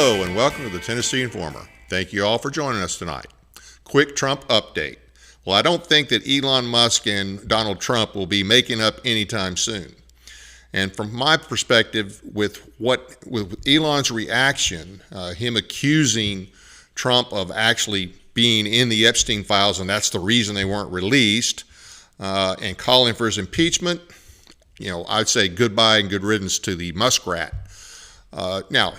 Hello and welcome to the Tennessee Informer. Thank you all for joining us tonight. Quick Trump update. Well, I don't think that Elon Musk and Donald Trump will be making up anytime soon. And from my perspective, with Elon's reaction, him accusing Trump of actually being in the Epstein files, and that's the reason they weren't released, and calling for his impeachment, I'd say goodbye and good riddance to the muskrat. Now,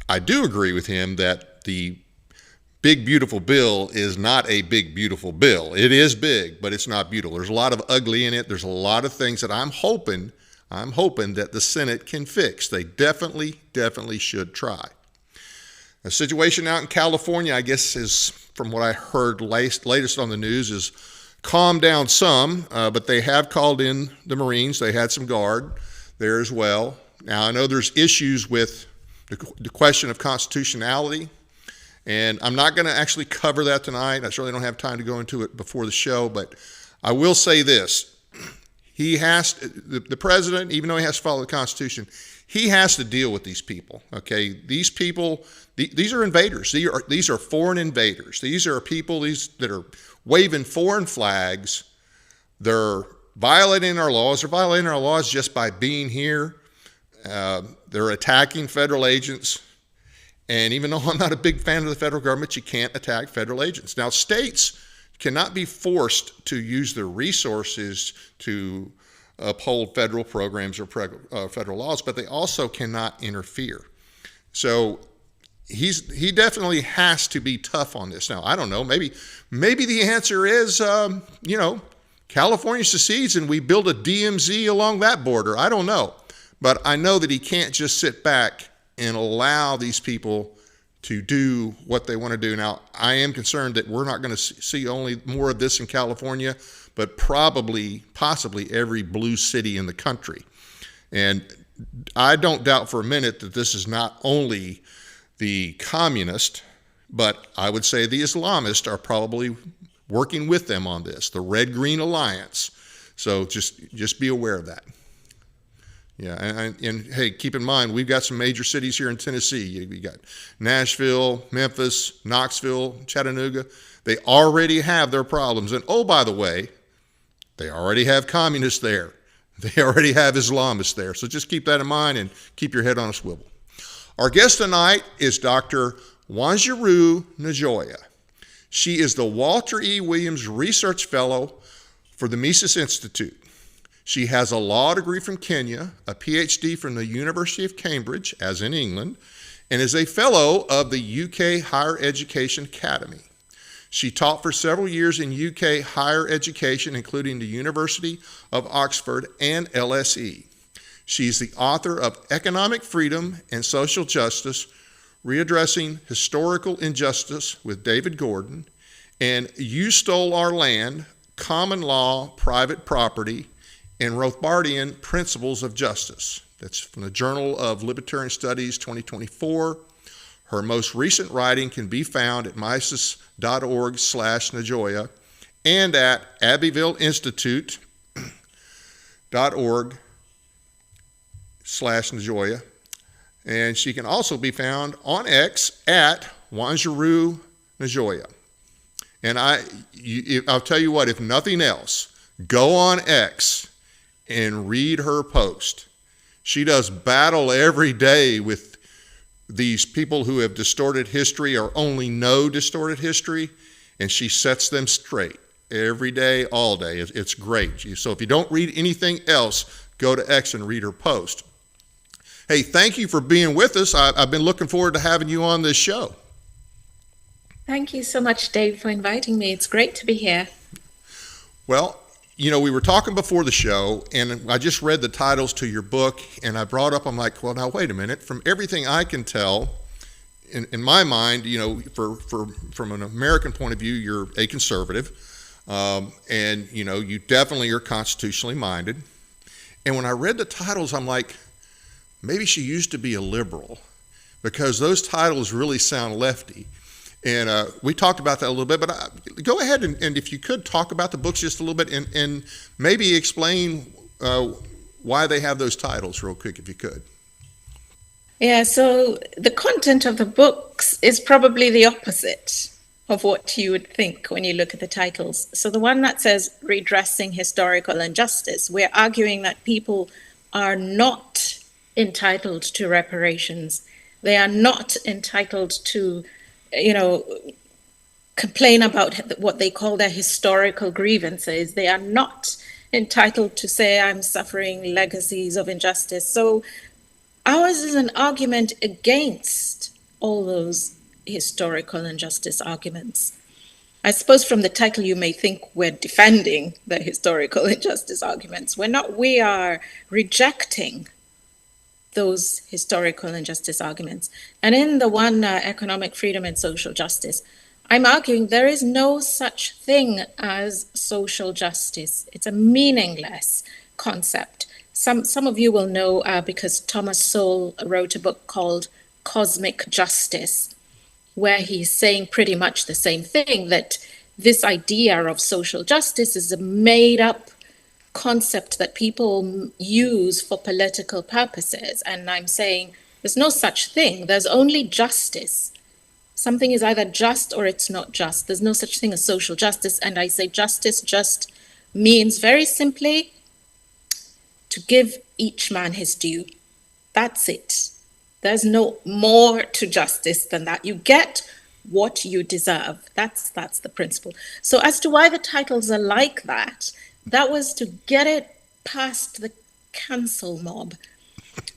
I do agree with him that the big, beautiful bill is not a big, beautiful bill. It is big, but it's not beautiful. There's a lot of ugly in it. There's a lot of things that I'm hoping that the Senate can fix. They definitely should try. The situation out in California, I guess, is, from what I heard latest on the news, is calmed down some, but they have called in the Marines. They had some guard there as well. Now, I know there's issues with the question of constitutionality, and I'm not going to actually cover that tonight. I certainly don't have time to go into it before the show, but I will say this. The president, even though he has to follow the Constitution, he has to deal with these people, okay? These people, these are invaders. These are foreign invaders. These are people that are waving foreign flags. They're violating our laws. They're violating our laws just by being here. They're attacking federal agents. And even though I'm not a big fan of the federal government, you can't attack federal agents. Now, states cannot be forced to use their resources to uphold federal programs or federal laws, but they also cannot interfere. So he definitely has to be tough on this. Now, I don't know, maybe the answer is, California secedes and we build a DMZ along that border. I don't know. But I know that he can't just sit back and allow these people to do what they want to do. Now, I am concerned that we're not going to see only more of this in California, but possibly every blue city in the country. And I don't doubt for a minute that this is not only the communist, but I would say the Islamists are probably working with them on this, the Red-Green Alliance. So just be aware of that. Yeah, and hey, keep in mind, we've got some major cities here in Tennessee. We got Nashville, Memphis, Knoxville, Chattanooga. They already have their problems. And oh, by the way, they already have communists there. They already have Islamists there. So just keep that in mind and keep your head on a swivel. Our guest tonight is Dr. Wanjiru Njoya. She is the Walter E. Williams Research Fellow for the Mises Institute. She has a law degree from Kenya, a PhD from the University of Cambridge, as in England, and is a fellow of the UK Higher Education Academy. She taught for several years in UK higher education, including the University of Oxford and LSE. She's the author of Economic Freedom and Social Justice, Readdressing Historical Injustice with David Gordon, and You Stole Our Land, Common Law, Private Property, and Rothbardian Principles of Justice. That's from the Journal of Libertarian Studies 2024. Her most recent writing can be found at mises.org/Njoya and at abbevilleinstitute.org/Njoya. And she can also be found on X at Wanjiru Njoya. And I'll tell you what, if nothing else, go on X and read her post. She does battle every day with these people who have distorted history or only know distorted history, and she sets them straight every day, all day. It's great. So if you don't read anything else, go to X and read her post. Hey, thank you for being with us. I've been looking forward to having you on this show. Thank you so much, Dave, for inviting me. It's great to be here. Well, we were talking before the show, and I just read the titles to your book, and I brought up, I'm like, well, now, wait a minute. From everything I can tell, in my mind, from an American point of view, you're a conservative, and, you definitely are constitutionally minded. And when I read the titles, I'm like, maybe she used to be a liberal, because those titles really sound lefty. And we talked about that a little bit, but go ahead and if you could talk about the books just a little bit and maybe explain why they have those titles real quick, if you could. Yeah, so the content of the books is probably the opposite of what you would think when you look at the titles. So the one that says redressing historical injustice, we're arguing that people are not entitled to reparations. They are not entitled to, you know, complain about what they call their historical grievances. They are not entitled to say, I'm suffering legacies of injustice. So ours is an argument against all those historical injustice arguments. I suppose from the title you may think we're defending the historical injustice arguments. We're not, we are rejecting those historical injustice arguments. And in the one, economic freedom and social justice, I'm arguing there is no such thing as social justice. It's a meaningless concept. Some of you will know because Thomas Sowell wrote a book called Cosmic Justice, where he's saying pretty much the same thing, that this idea of social justice is a made up concept that people use for political purposes. And I'm saying there's no such thing. There's only justice. Something is either just or it's not just. There's no such thing as social justice. And I say justice just means very simply to give each man his due. That's it. There's no more to justice than that. You get what you deserve. That's the principle. So as to why the titles are like that, that was to get it past the cancel mob.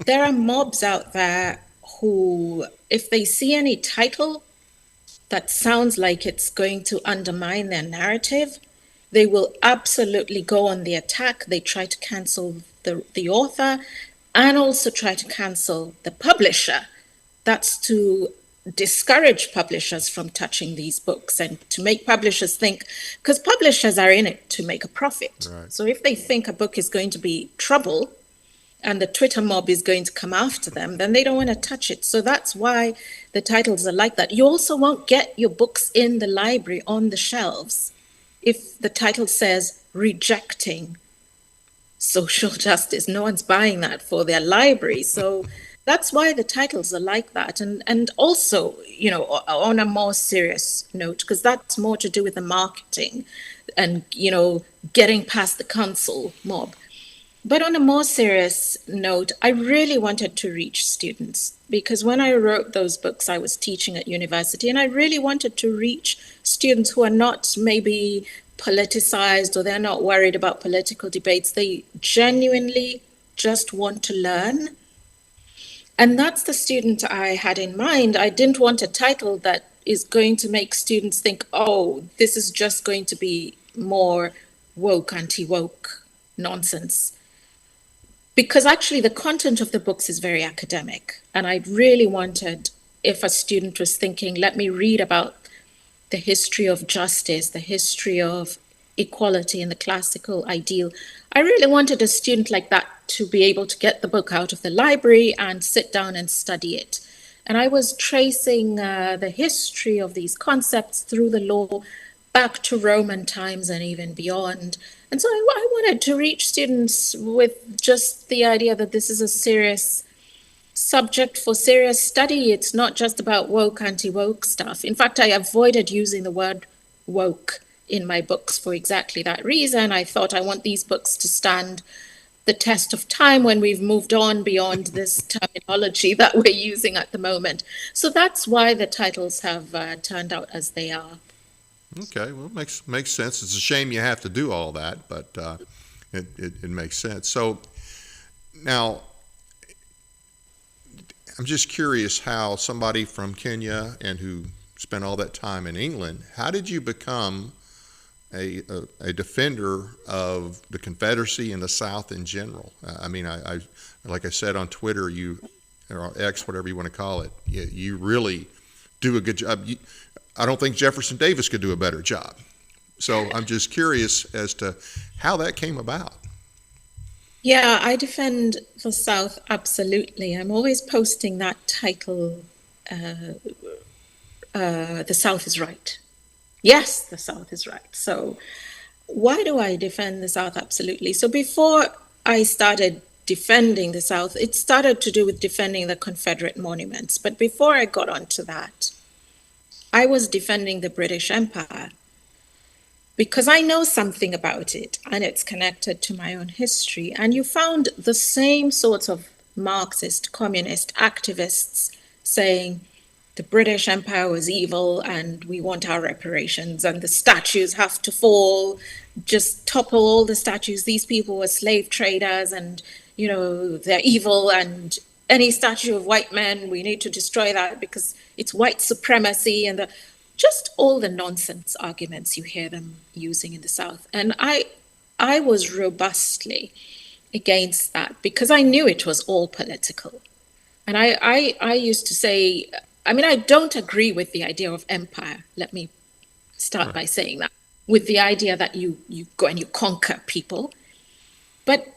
There are mobs out there who, if they see any title that sounds like it's going to undermine their narrative, they will absolutely go on the attack. They try to cancel the author and also try to cancel the publisher. That's to discourage publishers from touching these books and to make publishers think, because publishers are in it to make a profit. Right. So if they think a book is going to be trouble and the Twitter mob is going to come after them, then they don't want to touch it. So that's why the titles are like that. You also won't get your books in the library on the shelves if the title says rejecting social justice. No one's buying that for their library. So that's why the titles are like that. And also, you know, on a more serious note, because that's more to do with the marketing and, you know, getting past the council mob. But on a more serious note, I really wanted to reach students because when I wrote those books, I was teaching at university, and I really wanted to reach students who are not maybe politicized or they're not worried about political debates. They genuinely just want to learn. And that's the student I had in mind. I didn't want a title that is going to make students think, oh, this is just going to be more woke, anti-woke nonsense. Because actually the content of the books is very academic. And I really wanted, if a student was thinking, let me read about the history of justice, the history of equality and the classical ideal, I really wanted a student like that to be able to get the book out of the library and sit down and study it. And I was tracing the history of these concepts through the law back to Roman times and even beyond. And so I wanted to reach students with just the idea that this is a serious subject for serious study. It's not just about woke, anti-woke stuff. In fact, I avoided using the word woke in my books for exactly that reason. I thought I want these books to stand the test of time when we've moved on beyond this terminology that we're using at the moment. So that's why the titles have turned out as they are. Okay, well, it makes sense. It's a shame you have to do all that, but it makes sense. So now, I'm just curious how somebody from Kenya and who spent all that time in England, how did you become a defender of the Confederacy and the South in general? I mean, I like I said on Twitter, or X, whatever you want to call it, you really do a good job. I don't think Jefferson Davis could do a better job. So I'm just curious as to how that came about. Yeah, I defend the South, absolutely. I'm always posting that title, The South is Right. Yes, the South is right. So why do I defend the South? Absolutely. So before I started defending the South, it started to do with defending the Confederate monuments. But before I got onto that, I was defending the British Empire because I know something about it and it's connected to my own history. And you found the same sorts of Marxist, communist activists saying the British Empire was evil and we want our reparations and the statues have to fall, just topple all the statues. These people were slave traders and, you know, they're evil, and any statue of white men, we need to destroy that because it's white supremacy, and just all the nonsense arguments you hear them using in the South. And I was robustly against that because I knew it was all political. And I used to say, I mean, I don't agree with the idea of empire. Let me start by saying that, with the idea that you go and you conquer people. But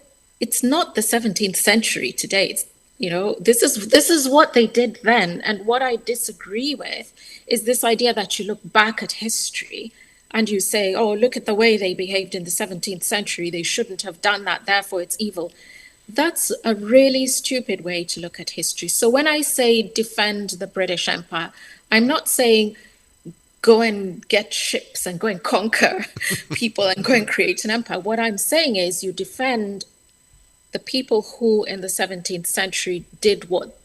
it's not the 17th century today. It's, you know, this is what they did then. And what I disagree with is this idea that you look back at history and you say, oh, look at the way they behaved in the 17th century. They shouldn't have done that. Therefore, it's evil. That's a really stupid way to look at history. So when I say defend the British Empire, I'm not saying go and get ships and go and conquer people and go and create an empire. What I'm saying is you defend the people who in the 17th century did what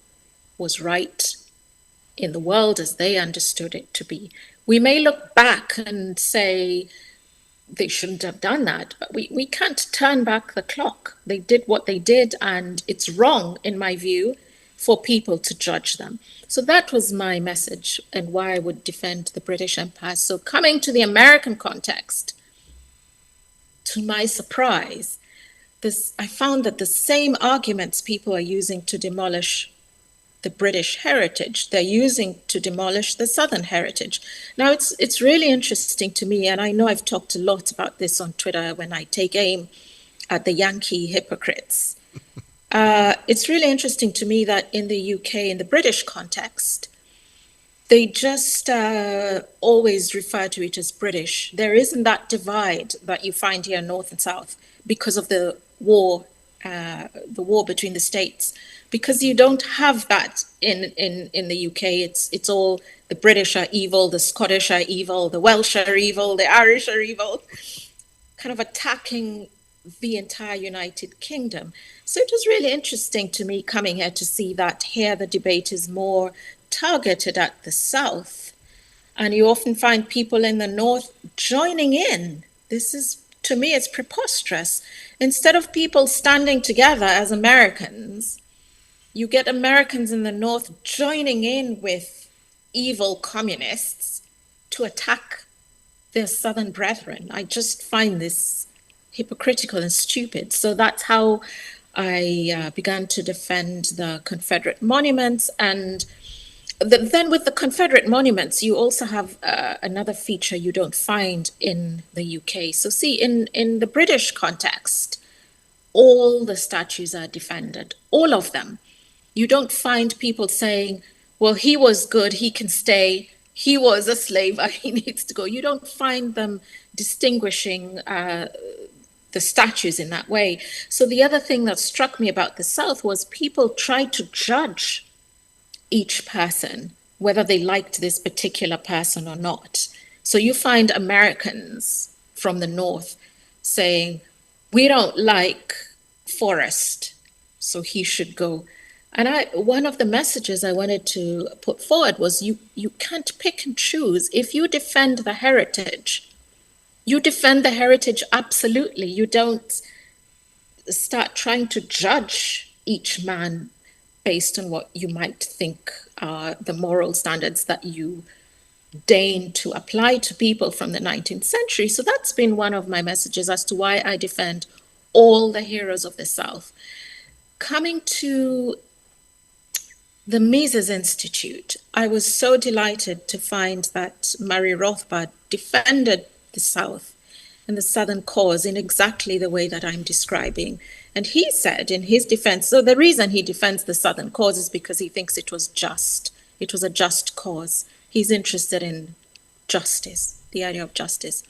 was right in the world as they understood it to be. We may look back and say they shouldn't have done that, but we can't turn back the clock. They did what they did, and it's wrong, in my view, for people to judge them. So that was my message and why I would defend the British Empire. So coming to the American context, to my surprise, I found that the same arguments people are using to demolish the British heritage, they're using to demolish the Southern heritage. Now, it's really interesting to me, and I know I've talked a lot about this on Twitter when I take aim at the Yankee hypocrites. It's really interesting to me that in the UK, in the British context, they just always refer to it as British. There isn't that divide that you find here, North and South, because of the war between the states. Because you don't have that in the UK. It's all the British are evil, the Scottish are evil, the Welsh are evil, the Irish are evil, kind of attacking the entire United Kingdom. So it was really interesting to me coming here to see that here the debate is more targeted at the South. And you often find people in the North joining in. This is, to me, it's preposterous. Instead of people standing together as Americans, you get Americans in the North joining in with evil communists to attack their Southern brethren. I just find this hypocritical and stupid. So that's how I began to defend the Confederate monuments. And then with the Confederate monuments, you also have another feature you don't find in the UK. So see, in the British context, all the statues are defended, all of them. You don't find people saying, well, he was good, he can stay, he was a slave, he needs to go. You don't find them distinguishing the statues in that way. So the other thing that struck me about the South was people tried to judge each person, whether they liked this particular person or not. So you find Americans from the North saying, we don't like Forrest, so he should go. And one of the messages I wanted to put forward was you can't pick and choose. If you defend the heritage, you defend the heritage absolutely. You don't start trying to judge each man based on what you might think are the moral standards that you deign to apply to people from the 19th century. So that's been one of my messages as to why I defend all the heroes of the South. Coming to the Mises Institute, I was so delighted to find that Murray Rothbard defended the South and the Southern cause in exactly the way that I'm describing. And he said in his defense, so the reason he defends the Southern cause is because he thinks it was just. It was a just cause. He's interested in justice, the idea of justice.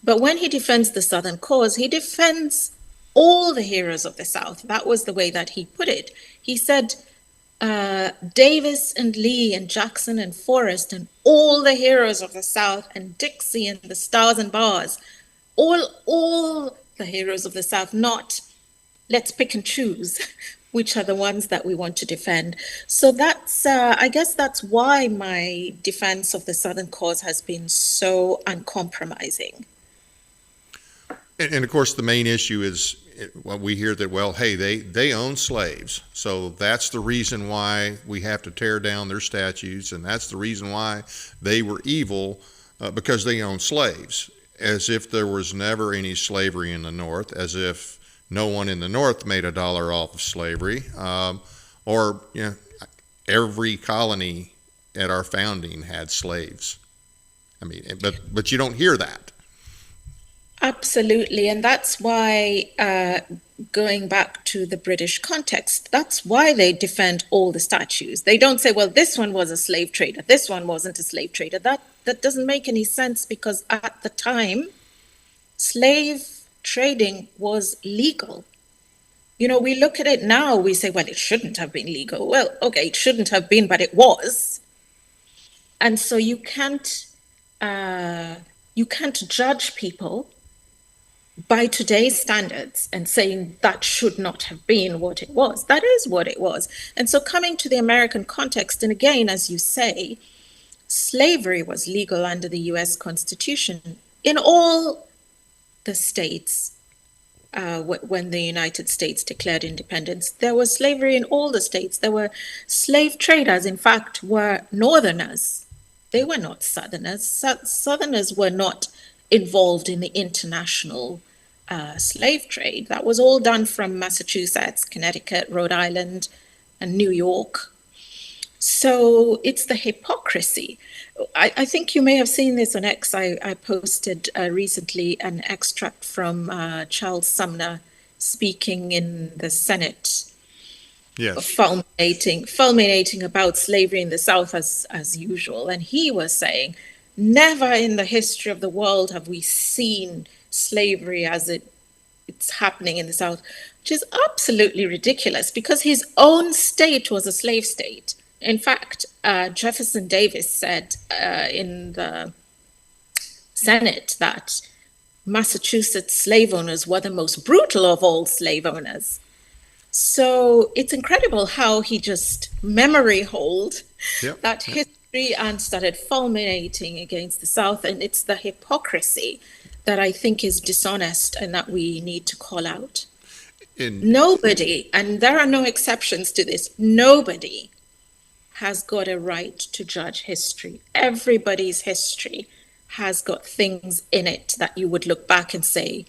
But when he defends the Southern cause, he defends all the heroes of the South. That was the way that he put it. He said, Davis and Lee and Jackson and Forrest and all the heroes of the South and Dixie and the Stars and Bars, all the heroes of the South, not let's pick and choose which are the ones that we want to defend. So that's, I guess that's why my defense of the Southern cause has been so uncompromising. And of course, the main issue is well, we hear that, well, hey, they own slaves. So that's the reason why we have to tear down their statues. And that's the reason why they were evil, because they own slaves. As if there was never any slavery in the North, as if no one in the North made $1 off of slavery, or every colony at our founding had slaves. I mean, but you don't hear that. Absolutely, and that's why, going back to the British context, that's why they defend all the statues. They don't say, well, this one was a slave trader, this one wasn't a slave trader. That doesn't make any sense, because at the time, slave trading was legal. We look at it now, we say, well, it shouldn't have been legal. Well, okay, it shouldn't have been, but it was. And so you can't judge people by today's standards and saying that should not have been what it was. That is what it was. And so coming to the American context, and again, as you say, slavery was legal under the US Constitution in all the states. When the United States declared independence, there was slavery in all the states. There were slave traders, in fact, were Northerners. They were not Southerners. Southerners were not involved in the international slave trade. That was all done from Massachusetts, Connecticut, Rhode Island, and New York. So it's the hypocrisy. I think you may have seen this on X. I posted recently an extract from Charles Sumner speaking in the Senate, yes, fulminating about slavery in the South as usual. And he was saying, never in the history of the world have we seen slavery as it's happening in the South, which is absolutely ridiculous, because his own state was a slave state. In fact, Jefferson Davis said in the Senate that Massachusetts slave owners were the most brutal of all slave owners. So it's incredible how he just memory hold that history and started fulminating against the South. And it's the hypocrisy that I think is dishonest and that we need to call out. Nobody, and there are no exceptions to this, nobody has got a right to judge history. Everybody's history has got things in it that you would look back and say,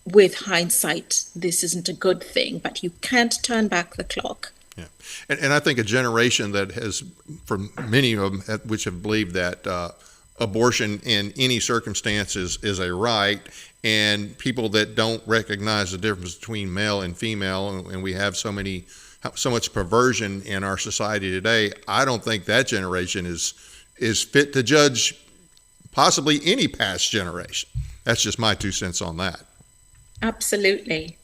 with hindsight, this isn't a good thing, but you can't turn back the clock. Yeah, and I think a generation that has, for many of them, which have believed that abortion in any circumstances is a right, and people that don't recognize the difference between male and female, and we have so much perversion in our society today, I don't think that generation is fit to judge possibly any past generation. That's just my 2 cents on that. Absolutely.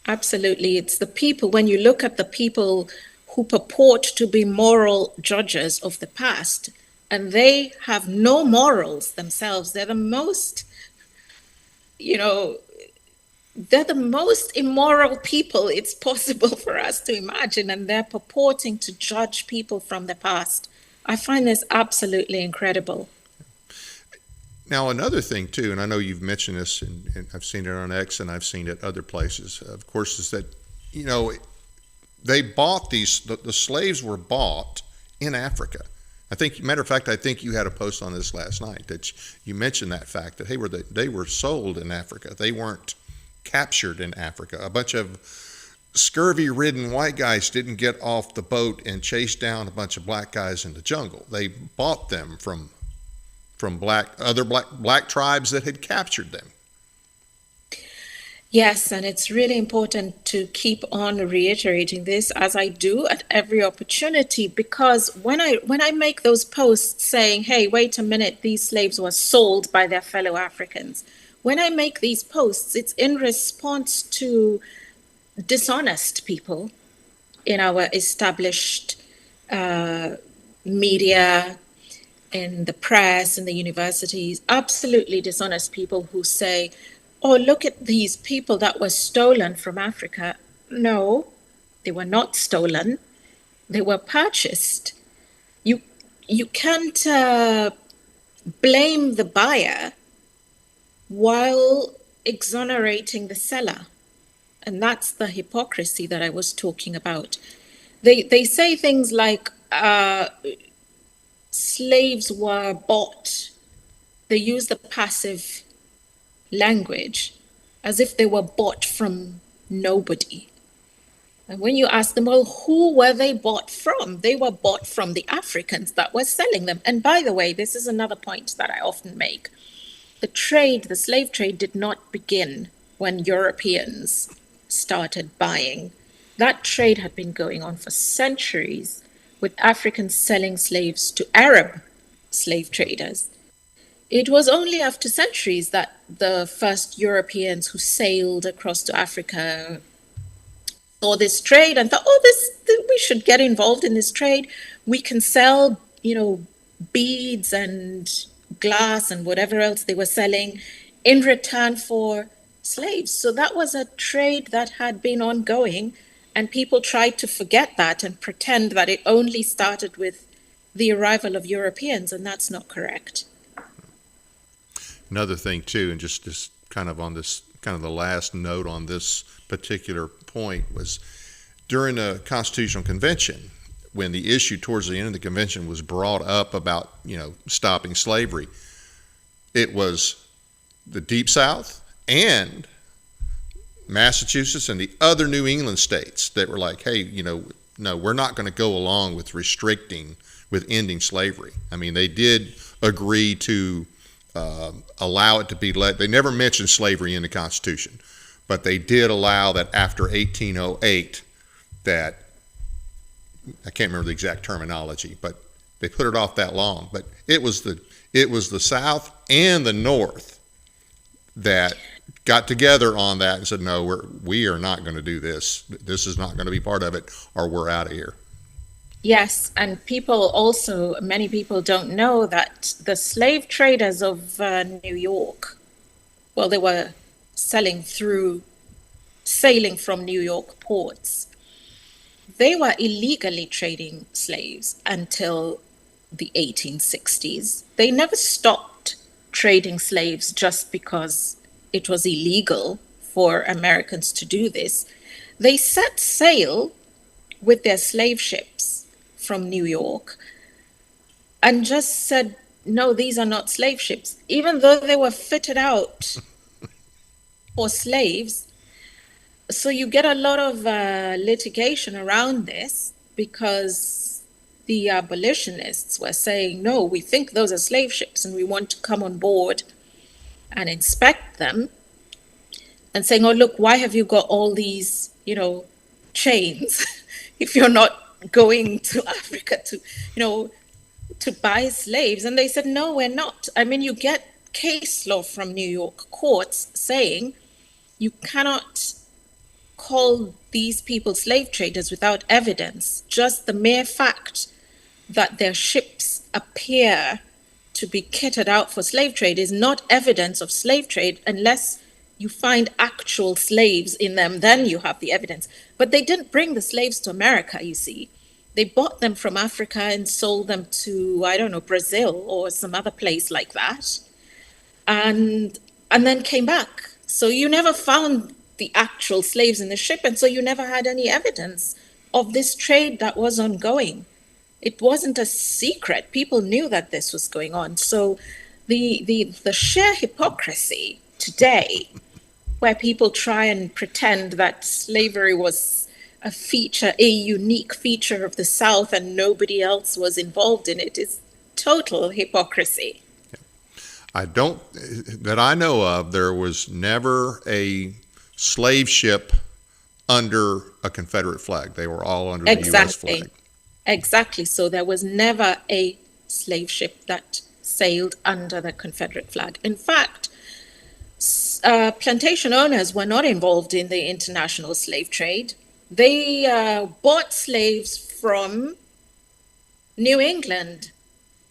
It's the people, when you look at the people who purport to be moral judges of the past, and they have no morals themselves. They're the most, they're the most immoral people it's possible for us to imagine, and they're purporting to judge people from the past. I find this absolutely incredible. Now, another thing, too, and I know you've mentioned this, and I've seen it on X and I've seen it other places, of course, is that, they bought the slaves were bought in Africa. Matter of fact, I think you had a post on this last night that you mentioned that fact that, hey, they were sold in Africa. They weren't captured in Africa. A bunch of scurvy-ridden white guys didn't get off the boat and chase down a bunch of black guys in the jungle. They bought them from other black tribes that had captured them. Yes, and it's really important to keep on reiterating this, as I do at every opportunity, because when I make those posts saying, hey, wait a minute, these slaves were sold by their fellow Africans, when I make these posts, it's in response to dishonest people in our established media, in the press, in the universities, absolutely dishonest people who say, oh, look at these people that were stolen from Africa. No, they were not stolen. They were purchased. You can't blame the buyer while exonerating the seller. And that's the hypocrisy that I was talking about. They say things like slaves were bought. They use the passive language as if they were bought from nobody. And when you ask them, well, who were they bought from? They were bought from the Africans that were selling them. And by the way, this is another point that I often make. The slave trade did not begin when Europeans started buying. That trade had been going on for centuries, with Africans selling slaves to Arab slave traders. It was only after centuries that the first Europeans who sailed across to Africa saw this trade and thought, we should get involved in this trade. We can sell, beads and glass and whatever else they were selling in return for slaves. So that was a trade that had been ongoing, and people tried to forget that and pretend that it only started with the arrival of Europeans, and that's not correct. Another thing too, and just kind of on this, kind of the last note on this particular point, was during the Constitutional Convention, when the issue towards the end of the convention was brought up about, stopping slavery, it was the Deep South and Massachusetts and the other New England states that were like, hey, no, we're not going to go along with ending slavery. I mean, they did agree to allow it to be let. They never mentioned slavery in the Constitution, but they did allow that after 1808, that, I can't remember the exact terminology, but they put it off that long. But it was the South and the North that got together on that and said, no, we are not going to do this. This is not going to be part of it, or we're out of here. Yes, and many people don't know that the slave traders of New York, well, they were sailing from New York ports. They were illegally trading slaves until the 1860s. They never stopped trading slaves just because it was illegal for Americans to do this. They set sail with their slave ships from New York and just said, no, these are not slave ships, even though they were fitted out for slaves. So you get a lot of litigation around this because the abolitionists were saying, no, we think those are slave ships and we want to come on board and inspect them, and saying, oh, look, why have you got all these, chains if you're not going to Africa to buy slaves? And they said, no, we're not. I mean, you get case law from New York courts saying you cannot call these people slave traders without evidence. Just the mere fact that their ships appear to be kitted out for slave trade is not evidence of slave trade unless you find actual slaves in them. Then you have the evidence. But they didn't bring the slaves to America, you see. They bought them from Africa and sold them to, I don't know, Brazil or some other place like that, and then came back. So you never found the actual slaves in the ship, and so you never had any evidence of this trade that was ongoing. It wasn't a secret. People knew that this was going on. So the sheer hypocrisy today, where people try and pretend that slavery was a unique feature of the South and nobody else was involved in it, is total hypocrisy. That I know of, there was never a slave ship under a Confederate flag. They were all under the U.S. flag. Exactly. So there was never a slave ship that sailed under the Confederate flag. In fact, Plantation owners were not involved in the international slave trade. They bought slaves from New England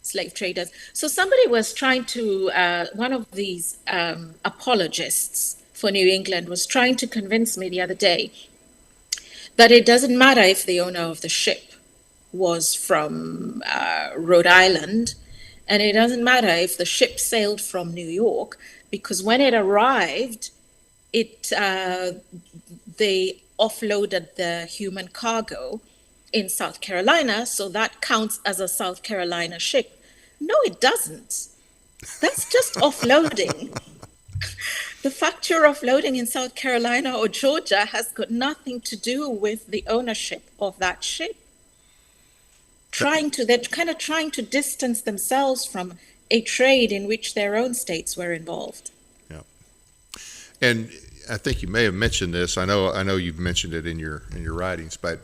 slave traders. So somebody was trying to, one of these apologists for New England was trying to convince me the other day that it doesn't matter if the owner of the ship was from Rhode Island, and it doesn't matter if the ship sailed from New York, because when it arrived, they offloaded the human cargo in South Carolina, so that counts as a South Carolina ship. No, it doesn't. That's just offloading. The fact you're offloading in South Carolina or Georgia has got nothing to do with the ownership of that ship. They're kind of trying to distance themselves from a trade in which their own states were involved. Yeah. And I think you may have mentioned this. I know you've mentioned it in your writings, but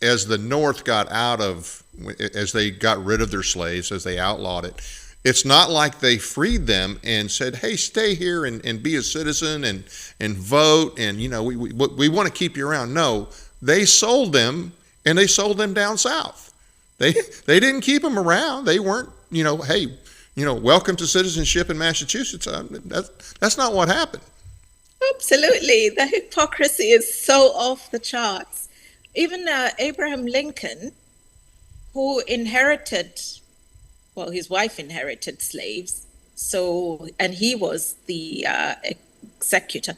as the North as they got rid of their slaves, as they outlawed it, it's not like they freed them and said, hey, stay here and be a citizen and vote and, we want to keep you around. No, they sold them, and they sold them down south. They didn't keep them around. They weren't, hey, welcome to citizenship in Massachusetts. That's not what happened. Absolutely. The hypocrisy is so off the charts. Even Abraham Lincoln, who inherited, his wife inherited slaves, and he was the executor.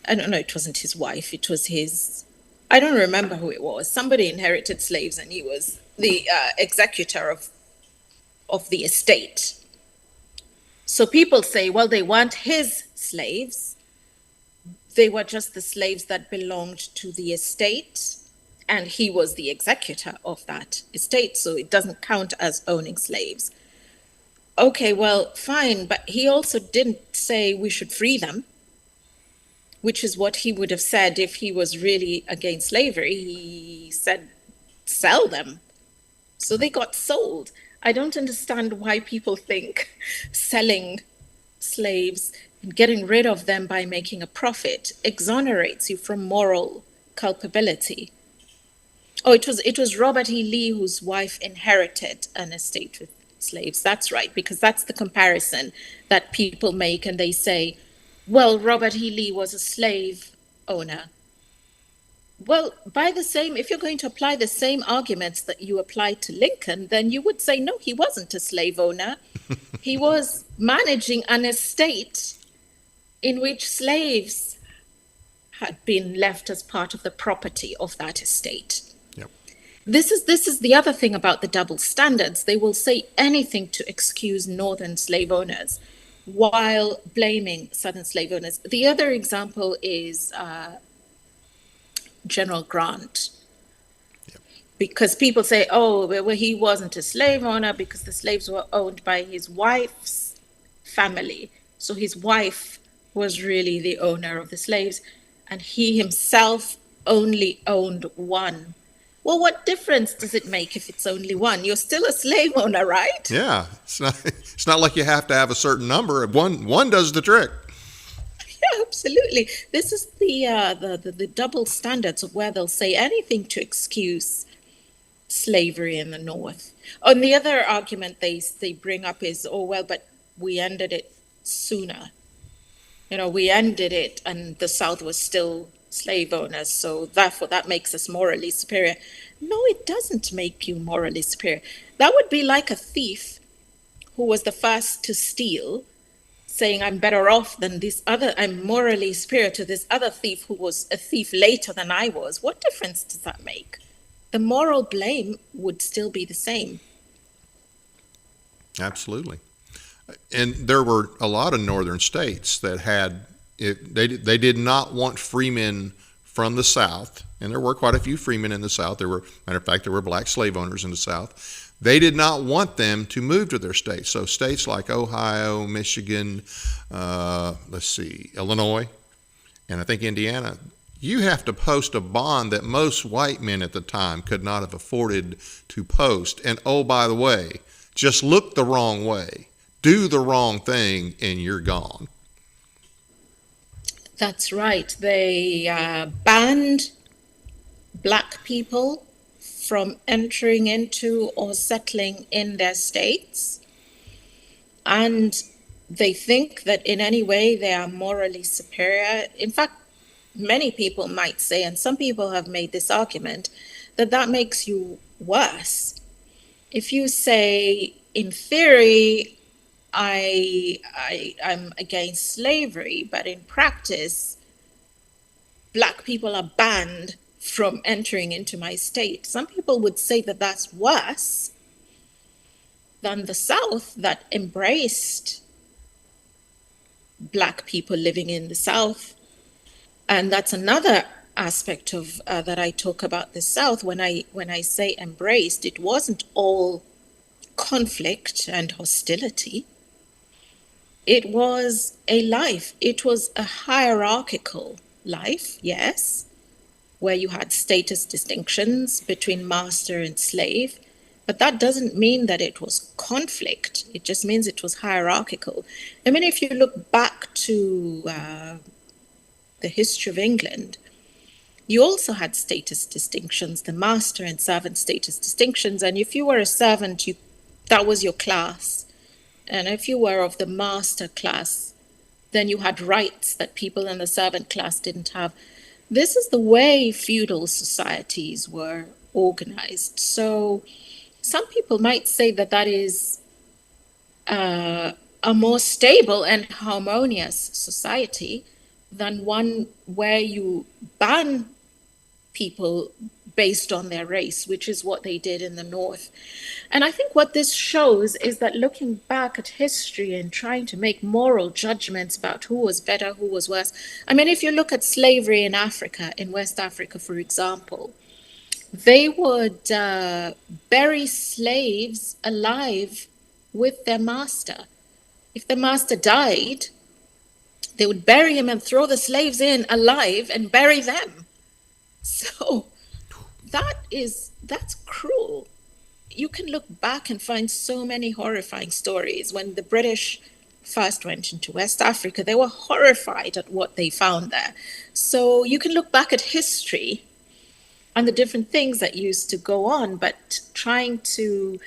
I don't know, it wasn't his wife, it was I don't remember who it was. Somebody inherited slaves, and he was the executor of the estate. So people say, well, they weren't his slaves. They were just the slaves that belonged to the estate, and he was the executor of that estate, so it doesn't count as owning slaves. Okay, well, fine, but he also didn't say we should free them, which is what he would have said if he was really against slavery. He said, sell them. So they got sold. I don't understand why people think selling slaves and getting rid of them by making a profit exonerates you from moral culpability. Oh, it was Robert E. Lee whose wife inherited an estate with slaves. That's right, because that's the comparison that people make, and they say, well, Robert E. Lee was a slave owner. Well, if you're going to apply the same arguments that you applied to Lincoln, then you would say, no, he wasn't a slave owner. He was managing an estate in which slaves had been left as part of the property of that estate. Yep. This is the other thing about the double standards. They will say anything to excuse northern slave owners while blaming southern slave owners. The other example is General Grant. Yep. Because people say, oh, well, he wasn't a slave owner because the slaves were owned by his wife's family. So his wife was really the owner of the slaves, and he himself only owned one. Well, what difference does it make if it's only one? You're still a slave owner, right? Yeah, it's not like you have to have a certain number. One does the trick. Yeah, absolutely. This is the double standards of where they'll say anything to excuse slavery in the North. And the other argument they bring up is, oh, well, but we ended it sooner. We ended it and the South was still slave owners, so therefore that makes us morally superior. No, it doesn't make you morally superior. That would be like a thief who was the first to steal, saying I'm better off than I'm morally superior to this other thief who was a thief later than I was. What difference does that make? The moral blame would still be the same. Absolutely. And there were a lot of northern states that had they did not want freemen from the South, and there were quite a few freemen in the South. Matter of fact, there were black slave owners in the South. They did not want them to move to their states. So states like Ohio, Michigan, Illinois, and I think Indiana, you have to post a bond that most white men at the time could not have afforded to post. And oh, by the way, just look the wrong way, do the wrong thing, and you're gone. That's right. They banned Black people from entering into or settling in their states. And they think that in any way they are morally superior. In fact, many people might say, and some people have made this argument, that that makes you worse. If you say, in theory, I'm against slavery, but in practice, Black people are banned from entering into my state. Some people would say that that's worse than the South that embraced Black people living in the South. And that's another aspect of that I talk about the South. When I say embraced, it wasn't all conflict and hostility. It was a life. It was a hierarchical life, yes, where you had status distinctions between master and slave. But that doesn't mean that it was conflict. It just means it was hierarchical. I mean, if you look back to the history of England, you also had status distinctions, the master and servant status distinctions. And if you were a servant, that was your class. And if you were of the master class, then you had rights that people in the servant class didn't have. This is the way feudal societies were organized. So some people might say that that is a more stable and harmonious society than one where you ban people based on their race, which is what they did in the North. And I think what this shows is that looking back at history and trying to make moral judgments about who was better, who was worse. I mean, if you look at slavery in Africa, in West Africa, for example, they would bury slaves alive with their master. If the master died, they would bury him and throw the slaves in alive and bury them. So that's cruel. You can look back and find so many horrifying stories. When the British first went into West Africa, they were horrified at what they found there. So you can look back at history and the different things that used to go on, but trying to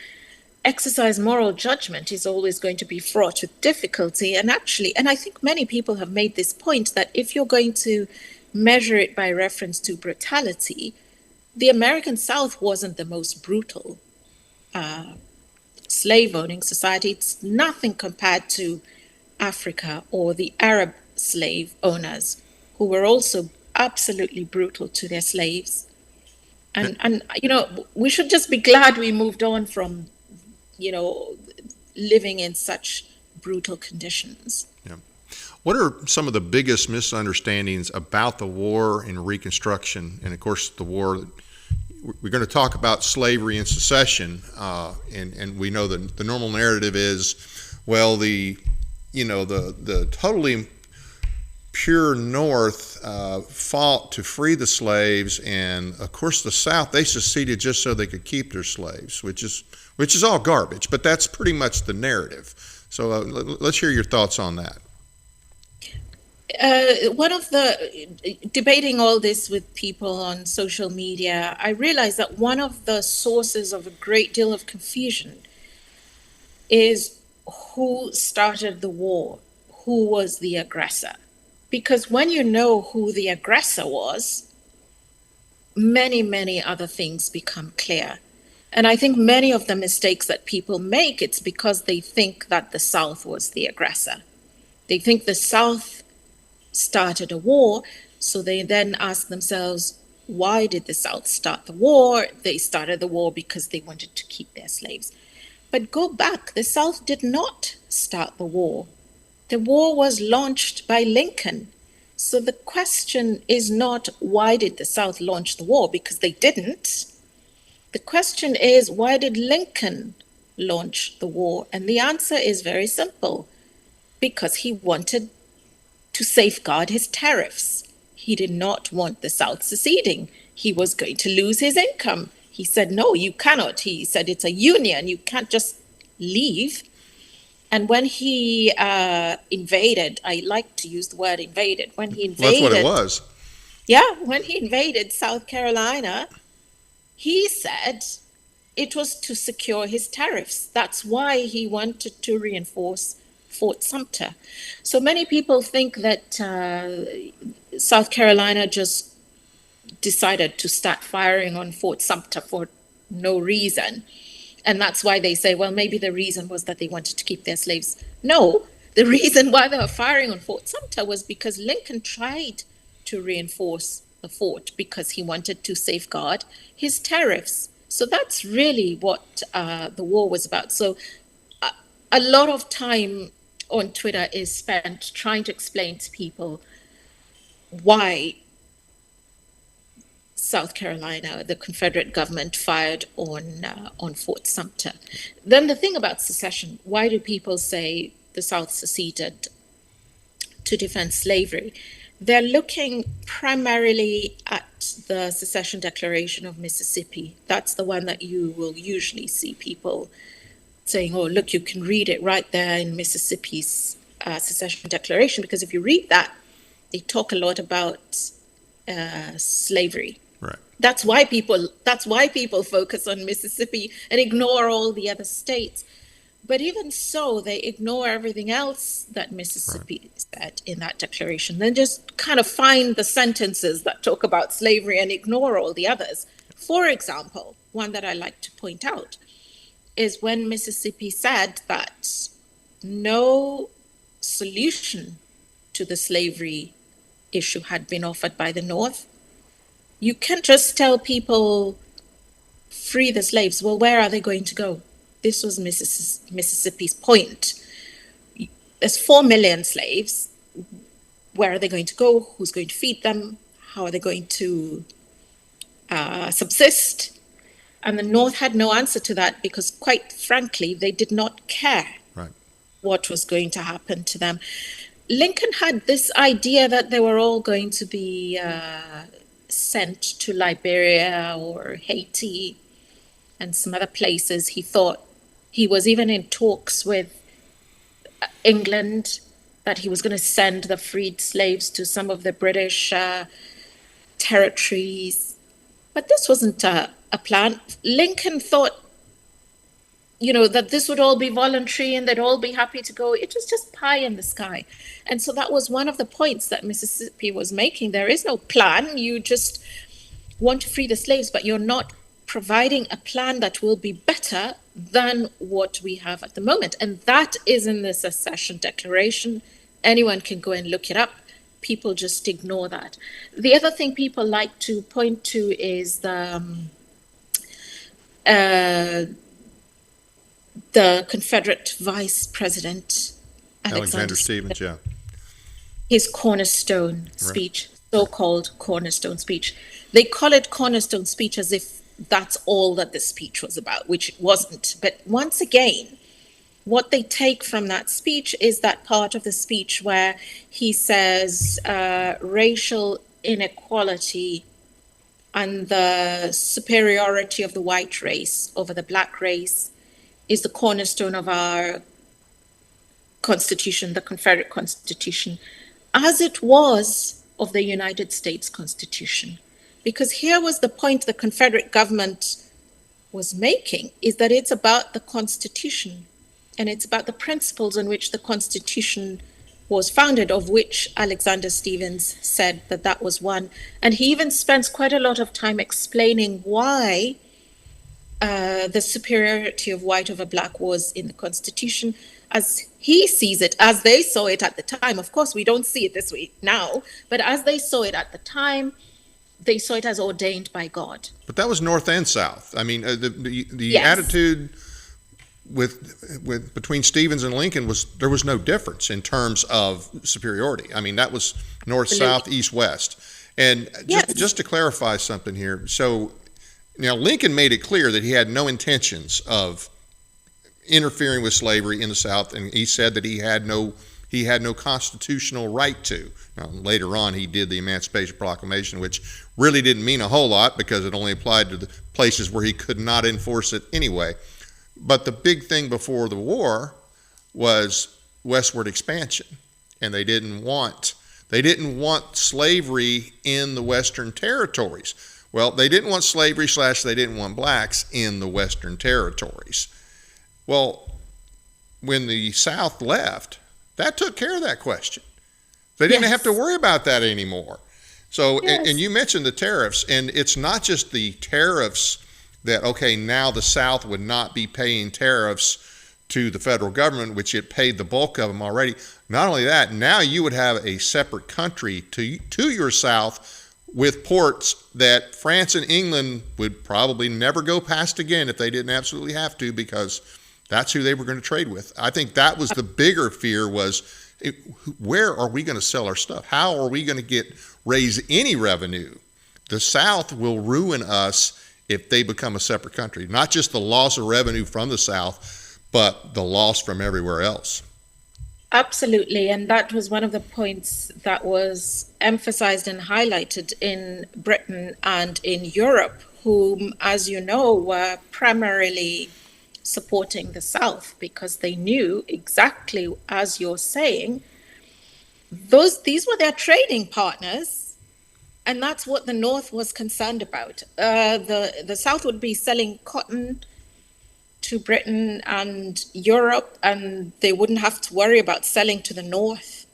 exercise moral judgment is always going to be fraught with difficulty. And I think many people have made this point that if you're going to measure it by reference to brutality, the American South wasn't the most brutal slave-owning society. It's nothing compared to Africa or the Arab slave owners, who were also absolutely brutal to their slaves. And we should just be glad we moved on from, living in such brutal conditions. Yeah. What are some of the biggest misunderstandings about the war and Reconstruction? And of course, the war, we're going to talk about slavery and secession, and we know that the normal narrative is, well, the totally pure North fought to free the slaves, and of course the South, they seceded just so they could keep their slaves, which is all garbage. But that's pretty much the narrative. So let's hear your thoughts on that. One of the debating all this with people on social media, I realized that one of the sources of a great deal of confusion is who started the war, who was the aggressor. Because when you know who the aggressor was, many, many other things become clear. And I think many of the mistakes that people make, it's because they think that the South was the aggressor. They think the South started a war, so they then ask themselves, why did the South start the war? They started the war because they wanted to keep their slaves. But go back, the South did not start the war. The war was launched by Lincoln. So the question is not, why did the South launch the war? Because they didn't. The question is, why did Lincoln launch the war? And the answer is very simple. Because he wanted to safeguard his tariffs. He did not want the South seceding. He was going to lose his income. He said, no, you cannot. He said, it's a union. You can't just leave. And when he invaded, I like to use the word invaded, when he Well, that's what it invaded, was. yeah, when he invaded South Carolina, he said it was to secure his tariffs. That's why he wanted to reinforce Fort Sumter. So many people think that South Carolina just decided to start firing on Fort Sumter for no reason. And that's why they say, well, maybe the reason was that they wanted to keep their slaves. No, the reason why they were firing on Fort Sumter was because Lincoln tried to reinforce the fort because he wanted to safeguard his tariffs. So that's really what the war was about. So a lot of time on Twitter is spent trying to explain to people why South Carolina, the Confederate government fired on Fort Sumter. Then the thing about secession, why do people say the South seceded to defend slavery? They're looking primarily at the secession declaration of Mississippi. That's the one that you will usually see people saying, oh, look, you can read it right there in Mississippi's secession declaration, because if you read that, they talk a lot about slavery. Right. That's why people focus on Mississippi and ignore all the other states. But even so, they ignore everything else that Mississippi said in that declaration. Then just kind of find the sentences that talk about slavery and ignore all the others. For example, one that I like to point out is when Mississippi said that no solution to the slavery issue had been offered by the North. You can't just tell people, free the slaves. Well, where are they going to go? This was Mississippi's point. There's 4 million slaves. Where are they going to go? Who's going to feed them? How are they going to subsist? And the North had no answer to that because, quite frankly, they did not care what was going to happen to them. Lincoln had this idea that they were all going to be sent to Liberia or Haiti and some other places. He thought he was even in talks with England that he was going to send the freed slaves to some of the British territories. But this wasn't a plan. Lincoln thought, that this would all be voluntary and they'd all be happy to go. It was just pie in the sky. And so that was one of the points that Mississippi was making. There is no plan. You just want to free the slaves, but you're not providing a plan that will be better than what we have at the moment. And that is in the secession declaration. Anyone can go and look it up. People just ignore that. The other thing people like to point to is the Confederate Vice President, Alexander Stephens, yeah. His cornerstone speech, so-called cornerstone speech. They call it cornerstone speech as if that's all that the speech was about, which it wasn't. But once again, what they take from that speech is that part of the speech where he says racial inequality and the superiority of the white race over the black race is the cornerstone of our Constitution, the Confederate Constitution, as it was of the United States Constitution. Because here was the point the Confederate government was making, is that it's about the Constitution, and it's about the principles on which the Constitution was founded, of which Alexander Stephens said that that was one. And he even spends quite a lot of time explaining why the superiority of white over black was in the Constitution as he sees it, as they saw it at the time. Of course, we don't see it this way now, but as they saw it at the time, they saw it as ordained by God. But that was North and South. I mean, the Yes. attitude with between Stephens and Lincoln there was no difference in terms of superiority. I mean, that was North, South, East, West. And just to clarify something here, so now Lincoln made it clear that he had no intentions of interfering with slavery in the South, and he said that he had no constitutional right to. Now, later on, he did the Emancipation Proclamation, which really didn't mean a whole lot because it only applied to the places where he could not enforce it anyway. But the big thing before the war was westward expansion, and they didn't want slavery in the Western territories. Well, they didn't want slavery / they didn't want blacks in the Western territories. Well, when the South left, that took care of that question. They didn't have to worry about that anymore. So, and you mentioned the tariffs, and it's not just the tariffs that, okay, now the South would not be paying tariffs to the federal government, which it paid the bulk of them already. Not only that, now you would have a separate country to your south with ports that France and England would probably never go past again if they didn't absolutely have to, because that's who they were going to trade with. I think that was the bigger fear, was where are we going to sell our stuff? How are we going to raise any revenue? The South will ruin us if they become a separate country. Not just the loss of revenue from the South, but the loss from everywhere else. Absolutely. And that was one of the points that was emphasized and highlighted in Britain and in Europe, whom, as you know, were primarily supporting the South, because they knew exactly, as you're saying, these were their trading partners, and that's what the North was concerned about. The South would be selling cotton to Britain and Europe, and they wouldn't have to worry about selling to the North,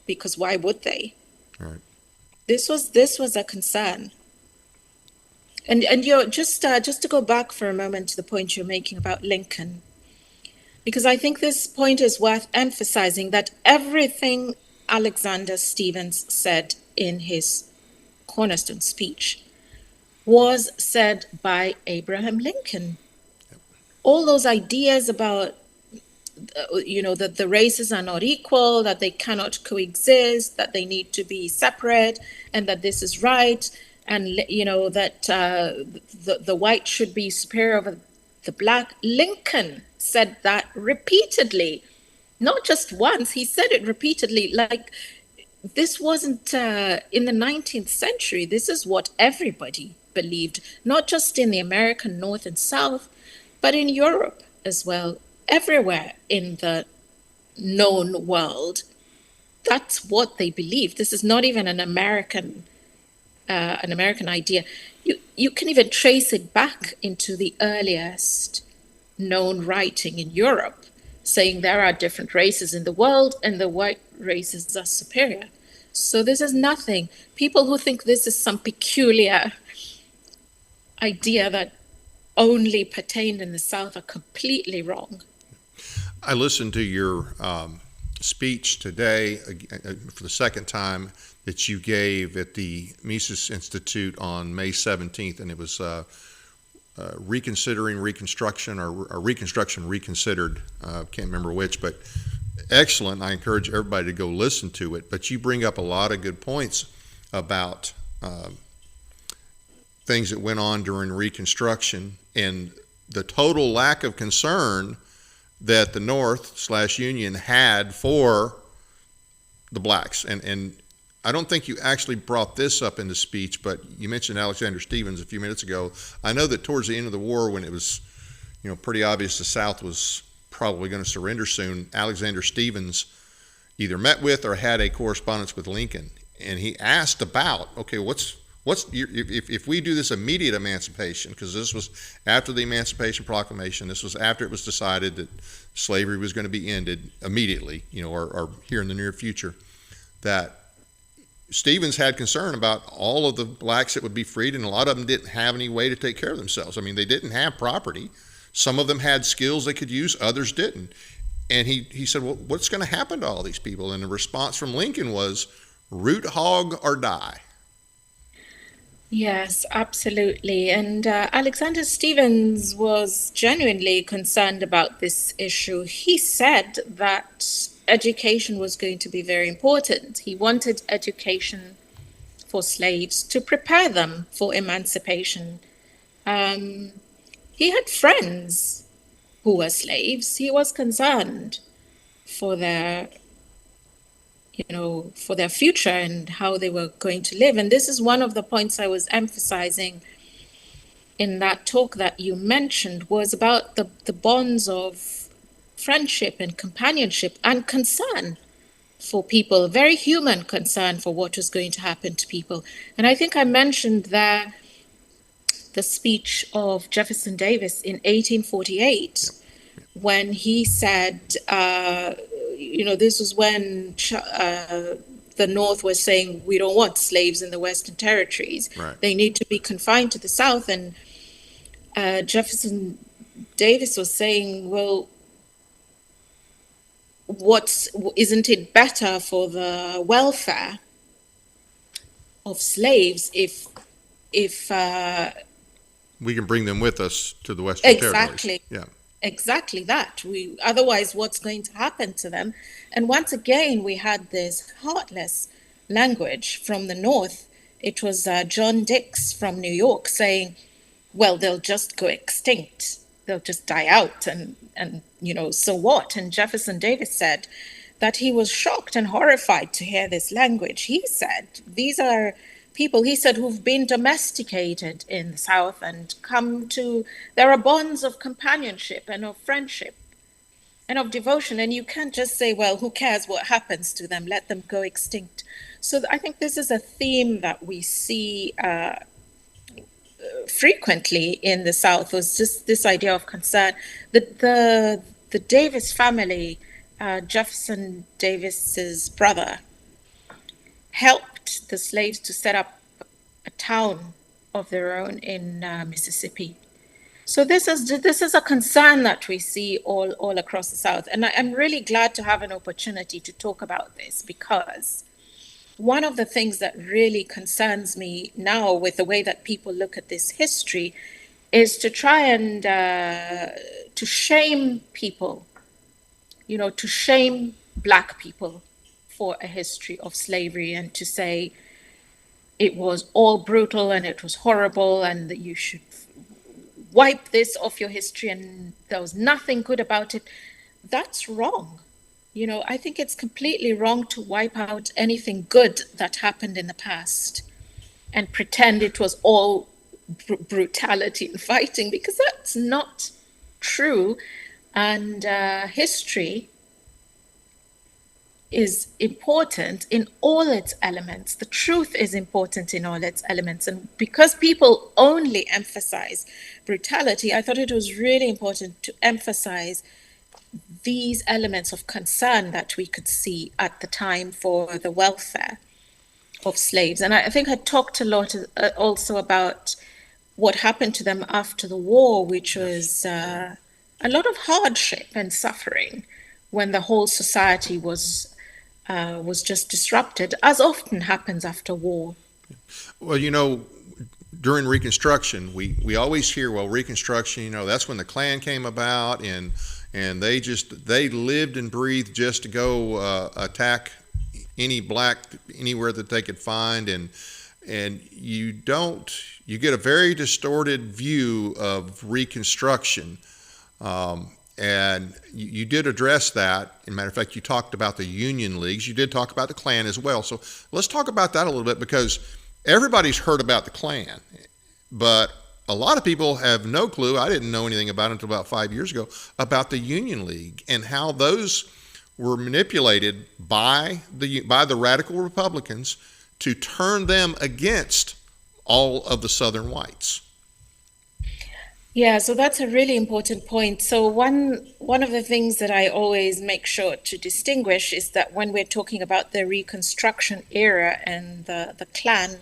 because why would they? Right. This was a concern. And you're just to go back for a moment to the point you're making about Lincoln, because I think this point is worth emphasizing, that everything Alexander Stephens said in his cornerstone speech was said by Abraham Lincoln. All those ideas about, that the races are not equal, that they cannot coexist, that they need to be separate, and that this is right, and that the white should be superior over the black. Lincoln said that repeatedly, not just once. He said it repeatedly. Like, this wasn't in the 19th century. This is what everybody believed, not just in the American North and South, but in Europe as well, everywhere in the known world. That's what they believed. This is not even an American idea. You can even trace it back into the earliest known writing in Europe, saying there are different races in the world and the white races are superior. So this is nothing. People who think this is some peculiar idea that only pertained in the South are completely wrong. I listened to your speech today for the second time that you gave at the Mises Institute on May 17th, and it was Reconsidering Reconstruction, or Reconstruction Reconsidered. Can't remember which, but excellent. I encourage everybody to go listen to it. But you bring up a lot of good points about things that went on during Reconstruction and the total lack of concern that the North/Union had for the blacks. And I don't think you actually brought this up in the speech, but you mentioned Alexander Stephens a few minutes ago. I know that towards the end of the war, when it was, pretty obvious the South was probably going to surrender soon, Alexander Stephens either met with or had a correspondence with Lincoln, and he asked about, okay, if we do this immediate emancipation, because this was after the Emancipation Proclamation, this was after it was decided that slavery was going to be ended immediately, or here in the near future, that Stephens had concern about all of the blacks that would be freed, and a lot of them didn't have any way to take care of themselves. I mean, they didn't have property. Some of them had skills they could use, others didn't. And he said, well, what's going to happen to all these people? And the response from Lincoln was, root hog or die. Yes, absolutely. And Alexander Stephens was genuinely concerned about this issue. He said that education was going to be very important. He wanted education for slaves to prepare them for emancipation. He had friends who were slaves. He was concerned for their future and how they were going to live. And this is one of the points I was emphasizing in that talk that you mentioned, was about the bonds of friendship and companionship and concern for people, very human concern for what was going to happen to people. And I think I mentioned there the speech of Jefferson Davis in 1848, when he said, this was when the North was saying, we don't want slaves in the Western territories. Right. They need to be confined to the South. And Jefferson Davis was saying, well, isn't it better for the welfare of slaves if we can bring them with us to the Western territories? Exactly. Yeah. Exactly that. Otherwise, what's going to happen to them? And once again, we had this heartless language from the North. It was John Dix from New York saying, well, they'll just go extinct. They'll just die out. And so what? And Jefferson Davis said that he was shocked and horrified to hear this language. He said, these are people, he said, who've been domesticated in the South and there are bonds of companionship and of friendship and of devotion. And you can't just say, well, who cares what happens to them? Let them go extinct. So I think this is a theme that we see frequently in the South, was just this idea of concern. The Davis family, Jefferson Davis's brother, helped the slaves to set up a town of their own in Mississippi. So this is a concern that we see all across the South. And I'm really glad to have an opportunity to talk about this, because one of the things that really concerns me now with the way that people look at this history is to try and to shame people, to shame Black people for a history of slavery, and to say it was all brutal and it was horrible and that you should wipe this off your history and there was nothing good about it. That's wrong. I think it's completely wrong to wipe out anything good that happened in the past and pretend it was all brutality and fighting, because that's not true. And history is important in all its elements. The truth is important in all its elements. And because people only emphasize brutality, I thought it was really important to emphasize these elements of concern that we could see at the time for the welfare of slaves. And I think I talked a lot also about what happened to them after the war, which was a lot of hardship and suffering when the whole society was just disrupted, as often happens after war. Well, during Reconstruction, we always hear, well, Reconstruction, that's when the Klan came about, and they lived and breathed just to go attack any Black anywhere that they could find, and you get a very distorted view of Reconstruction. And you did address that. As a matter of fact, you talked about the Union Leagues. You did talk about the Klan as well. So let's talk about that a little bit, because everybody's heard about the Klan, but a lot of people have no clue. I didn't know anything about it until about 5 years ago, about the Union League and how those were manipulated by the radical Republicans to turn them against all of the Southern whites. Yeah, so that's a really important point. So one of the things that I always make sure to distinguish is that when we're talking about the Reconstruction era and the Klan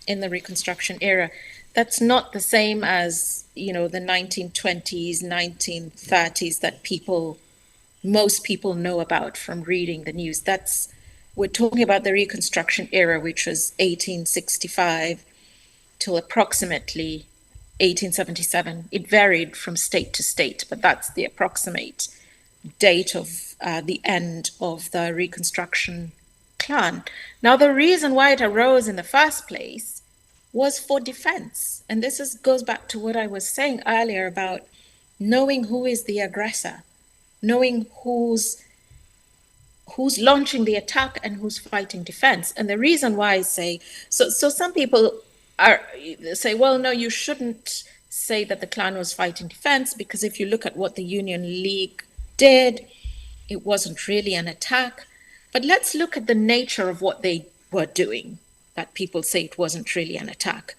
in the Reconstruction era, that's not the same as, the 1920s, 1930s that most people know about from reading the news. We're talking about the Reconstruction era, which was 1865 till approximately 1877. It varied from state to state, but that's the approximate date of the end of the Reconstruction Klan. Now, the reason why it arose in the first place was for defense. And this goes back to what I was saying earlier about knowing who is the aggressor, knowing who's launching the attack and who's fighting defense. And the reason why I say, so some people say, well, no, you shouldn't say that the Klan was fighting defense, because if you look at what the Union League did. It wasn't really an attack. But let's look at the nature of what they were doing, that people say it wasn't really an attack.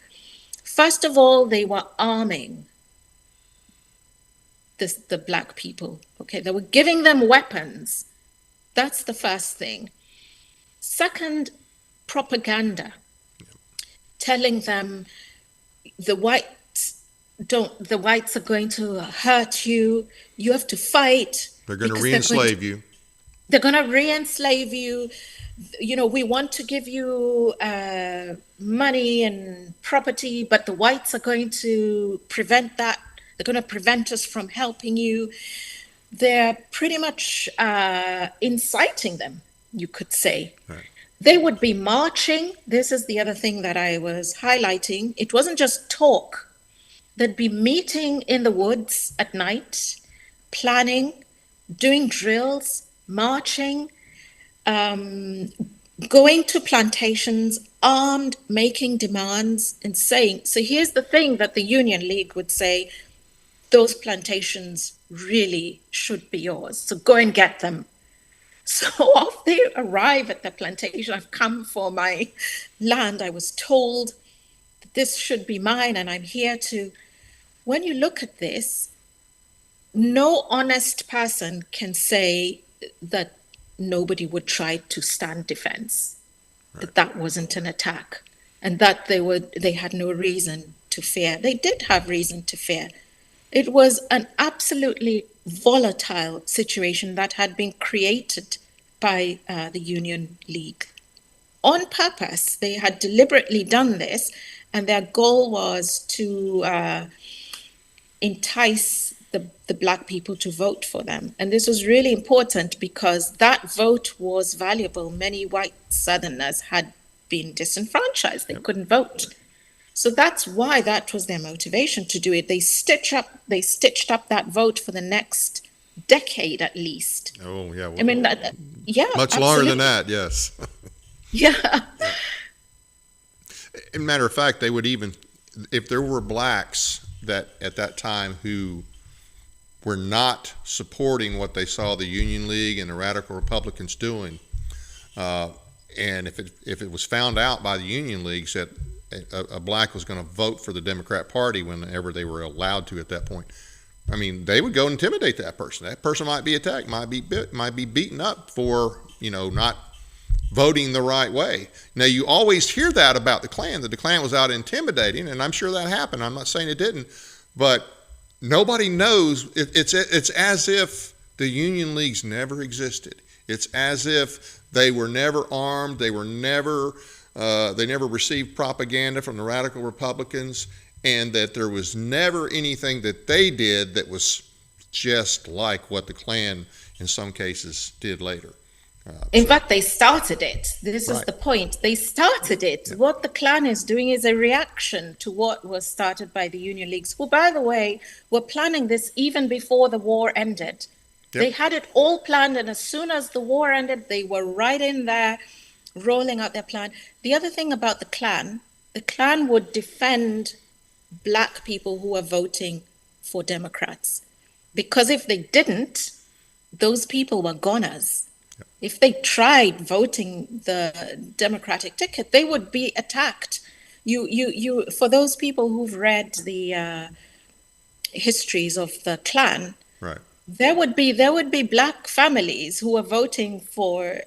First of all, they were arming the black people. Okay, they were giving them weapons. That's the first thing. Second, propaganda, telling them the whites are going to hurt you. You have to fight. They're going to re-enslave you. They're going to re-enslave you. You know, we want to give you money and property, but the whites are going to prevent that. They're going to prevent us from helping you. They're pretty much inciting them, you could say. Right. They would be marching. This is the other thing that I was highlighting. It wasn't just talk. They'd be meeting in the woods at night, planning, doing drills, marching, going to plantations, armed, making demands and saying, so here's the thing that the Union League would say, those plantations really should be yours. So go and get them. So off they arrive at the plantation. I've come for my land. I was told that this should be mine and I'm here to. When you look at this, no honest person can say that nobody would try to stand defense, right, that wasn't an attack, and that they had no reason to fear. They did have reason to fear. It was an absolutely volatile situation that had been created by the Union League. On purpose, they had deliberately done this, and their goal was to entice the black people to vote for them. And this was really important because that vote was valuable. Many white Southerners had been disenfranchised. They couldn't vote. So that's why that was their motivation to do it. They stitched up that vote for the next decade at least. Oh, yeah. Well, I mean, yeah. Much absolutely. longer than that, yes. Yeah. As a matter of fact, they would even, if there were blacks that at that time who were not supporting what they saw the Union League and the radical Republicans doing, and if it was found out by the Union Leagues that a black was going to vote for the Democrat Party whenever they were allowed to at that point, I mean, they would go and intimidate that person. That person might be attacked, might be beaten up for, not voting the right way. Now, you always hear that about the Klan, that the Klan was out intimidating, and I'm sure that happened. I'm not saying it didn't, but nobody knows. It's as if the Union Leagues never existed. It's as if they were never armed. They were never. They never received propaganda from the radical Republicans, and that there was never anything that they did that was just like what the Klan, in some cases, did later. In fact, they started it. This Right. is the point. They started it. Yeah. What the Klan is doing is a reaction to what was started by the Union Leagues, who, by the way, were planning this even before the war ended. Yep. They had it all planned, and as soon as the war ended, they were right in there rolling out their plan. The other thing about the Klan would defend black people who were voting for Democrats. Because if they didn't, those people were goners. Yep. If they tried voting the Democratic ticket, they would be attacked. You for those people who've read the histories of the Klan, Right. there would be black families who were voting for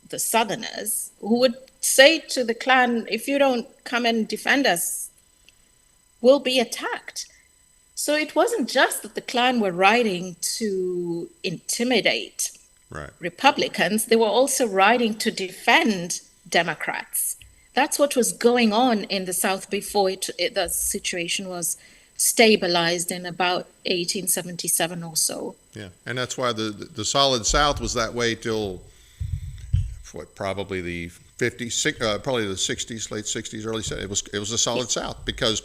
the Southerners, who would say to the Klan, if you don't come and defend us, we'll be attacked. So it wasn't just that the Klan were riding to intimidate Right. Republicans, they were also riding to defend Democrats. That's what was going on in the South before the situation was stabilized in about 1877 or so. Yeah, and that's why the Solid South was that way till probably the 50s, probably the 60s, late 60s, early 70s. It was the Solid South because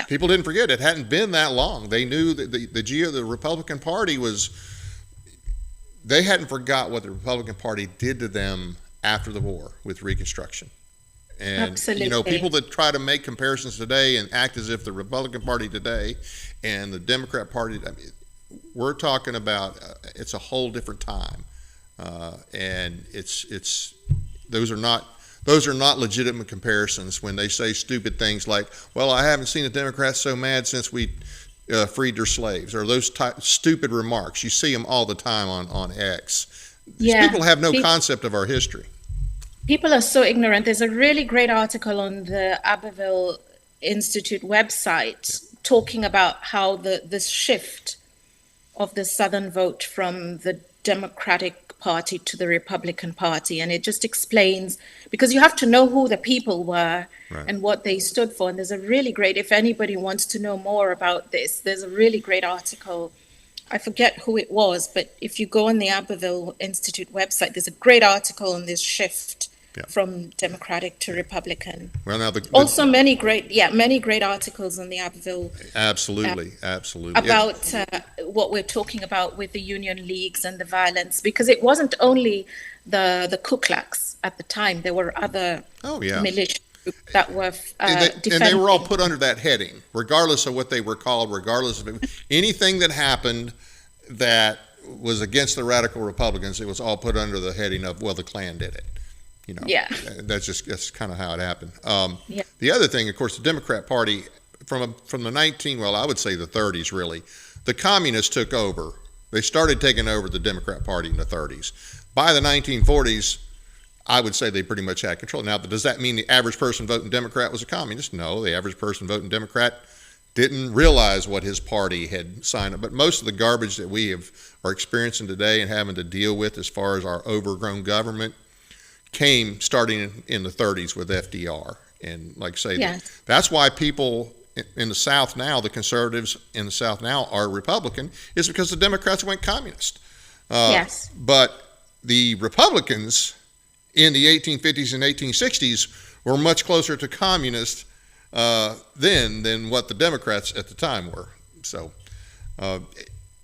people didn't forget it hadn't been that long. They knew that the Republican Party they hadn't forgot what the Republican Party did to them after the war with Reconstruction. And Absolutely. People that try to make comparisons today and act as if the Republican Party today and the Democrat Party, we're talking about it's a whole different time, and it's those are not legitimate comparisons when they say stupid things like, well, I haven't seen the Democrats so mad since we freed their slaves, or those stupid remarks. You see them all the time on X. These people have no concept of our history. People are so ignorant. There's a really great article on the Abbeville Institute website talking about how this shift of the Southern vote from the Democratic Party to the Republican Party, and it just explains, because you have to know who the people were and what they stood for. And there's a really great, if anybody wants to know more about this, there's a really great article. I forget who it was, but if you go on the Abbeville Institute website, there's a great article on this shift from Democratic to Republican. Well, now also many great articles on the Abbeville. Absolutely. About what we're talking about with the union leagues and the violence, because it wasn't only the Ku Klux at the time. There were other militia groups that were and they were all put under that heading, regardless of what they were called, regardless of anything that happened that was against the radical Republicans. It was all put under the heading of, well, the Klan did it. That's kind of how it happened. The other thing, of course, the Democrat Party from the I would say the 30s, really, the communists took over. They started taking over the Democrat Party in the 30s. By the 1940s, I would say they pretty much had control. Now, does that mean the average person voting Democrat was a communist? No, the average person voting Democrat didn't realize what his party had signed up. But most of the garbage that we are experiencing today and having to deal with as far as our overgrown government came starting in the 30s with FDR. And like I say, that's why people in the South now, the conservatives in the South now are Republican, is because the Democrats went communist. But the Republicans in the 1850s and 1860s were much closer to communist then than what the Democrats at the time were. So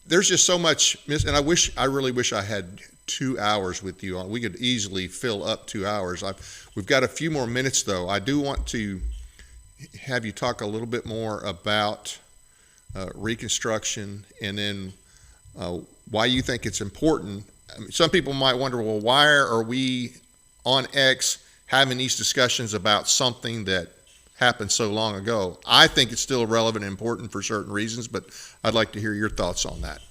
there's just so much, and I really wish I had 2 hours with you. We could easily fill up 2 hours. We've got a few more minutes, though. I do want to have you talk a little bit more about Reconstruction, and then why you think it's important. I mean, some people might wonder, well, why are we on X having these discussions about something that happened so long ago? I think it's still relevant and important for certain reasons, but I'd like to hear your thoughts on that.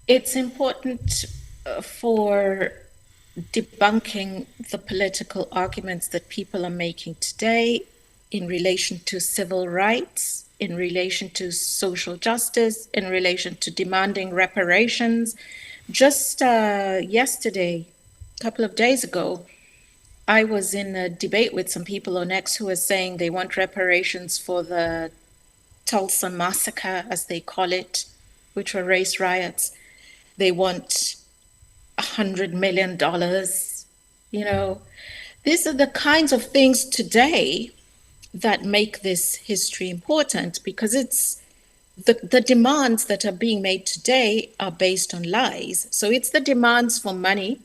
It's important for debunking the political arguments that people are making today in relation to civil rights, in relation to social justice, in relation to demanding reparations. Just yesterday, a couple of days ago, I was in a debate with some people on X who were saying they want reparations for the Tulsa massacre, as they call it, which were race riots. They want $100 million. These are the kinds of things today that make this history important, because it's the demands that are being made today are based on lies. So it's the demands for money.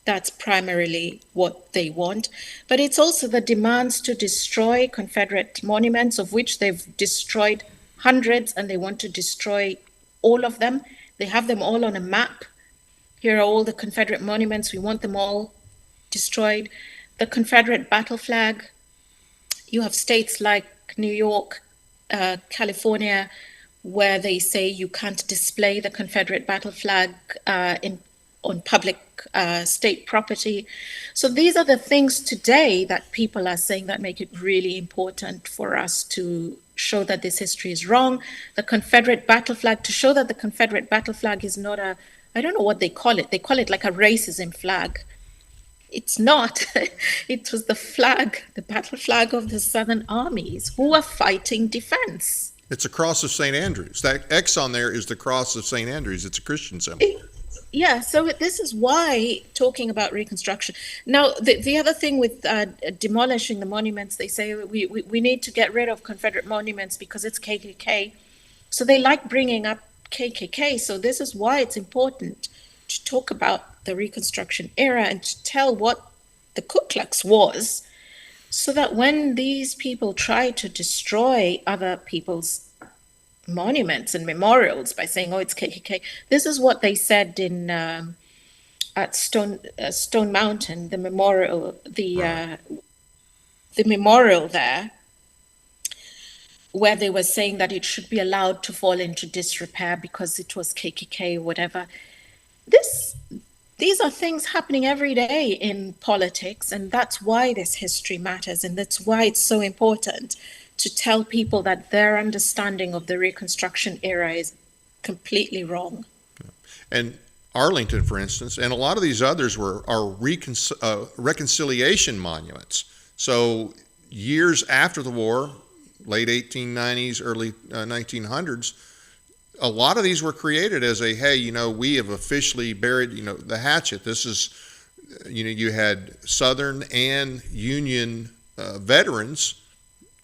That's primarily what they want. But it's also the demands to destroy Confederate monuments, of which they've destroyed hundreds, and they want to destroy all of them. They have them all on a map. Here are all the Confederate monuments. We want them all destroyed. The Confederate battle flag. You have states like New York, California, where they say you can't display the Confederate battle flag on public state property. So these are the things today that people are saying that make it really important for us to show that this history is wrong. The Confederate battle flag, to show that the Confederate battle flag is not I don't know what they call it. They call it like a racism flag. It's not. It was the flag, the battle flag of the Southern armies who were fighting defense. It's a cross of St. Andrews. That X on there is the cross of St. Andrews. It's a Christian symbol. Yeah, so this is why talking about Reconstruction. Now, the other thing with demolishing the monuments, they say we need to get rid of Confederate monuments because it's KKK. So they like bringing up KKK. So this is why it's important to talk about the Reconstruction era and to tell what the Ku Klux was, so that when these people try to destroy other people's monuments and memorials by saying, "Oh, it's KKK." This is what they said in at Stone Mountain, the memorial, the memorial there, where they were saying that it should be allowed to fall into disrepair because it was KKK or whatever. These are things happening every day in politics, and that's why this history matters, and that's why it's so important to tell people that their understanding of the Reconstruction era is completely wrong. And Arlington, for instance, and a lot of these others are reconciliation monuments. So years after the war, late 1890s, early 1900s, a lot of these were created as a, hey, we have officially buried, the hatchet. This is, you had Southern and Union veterans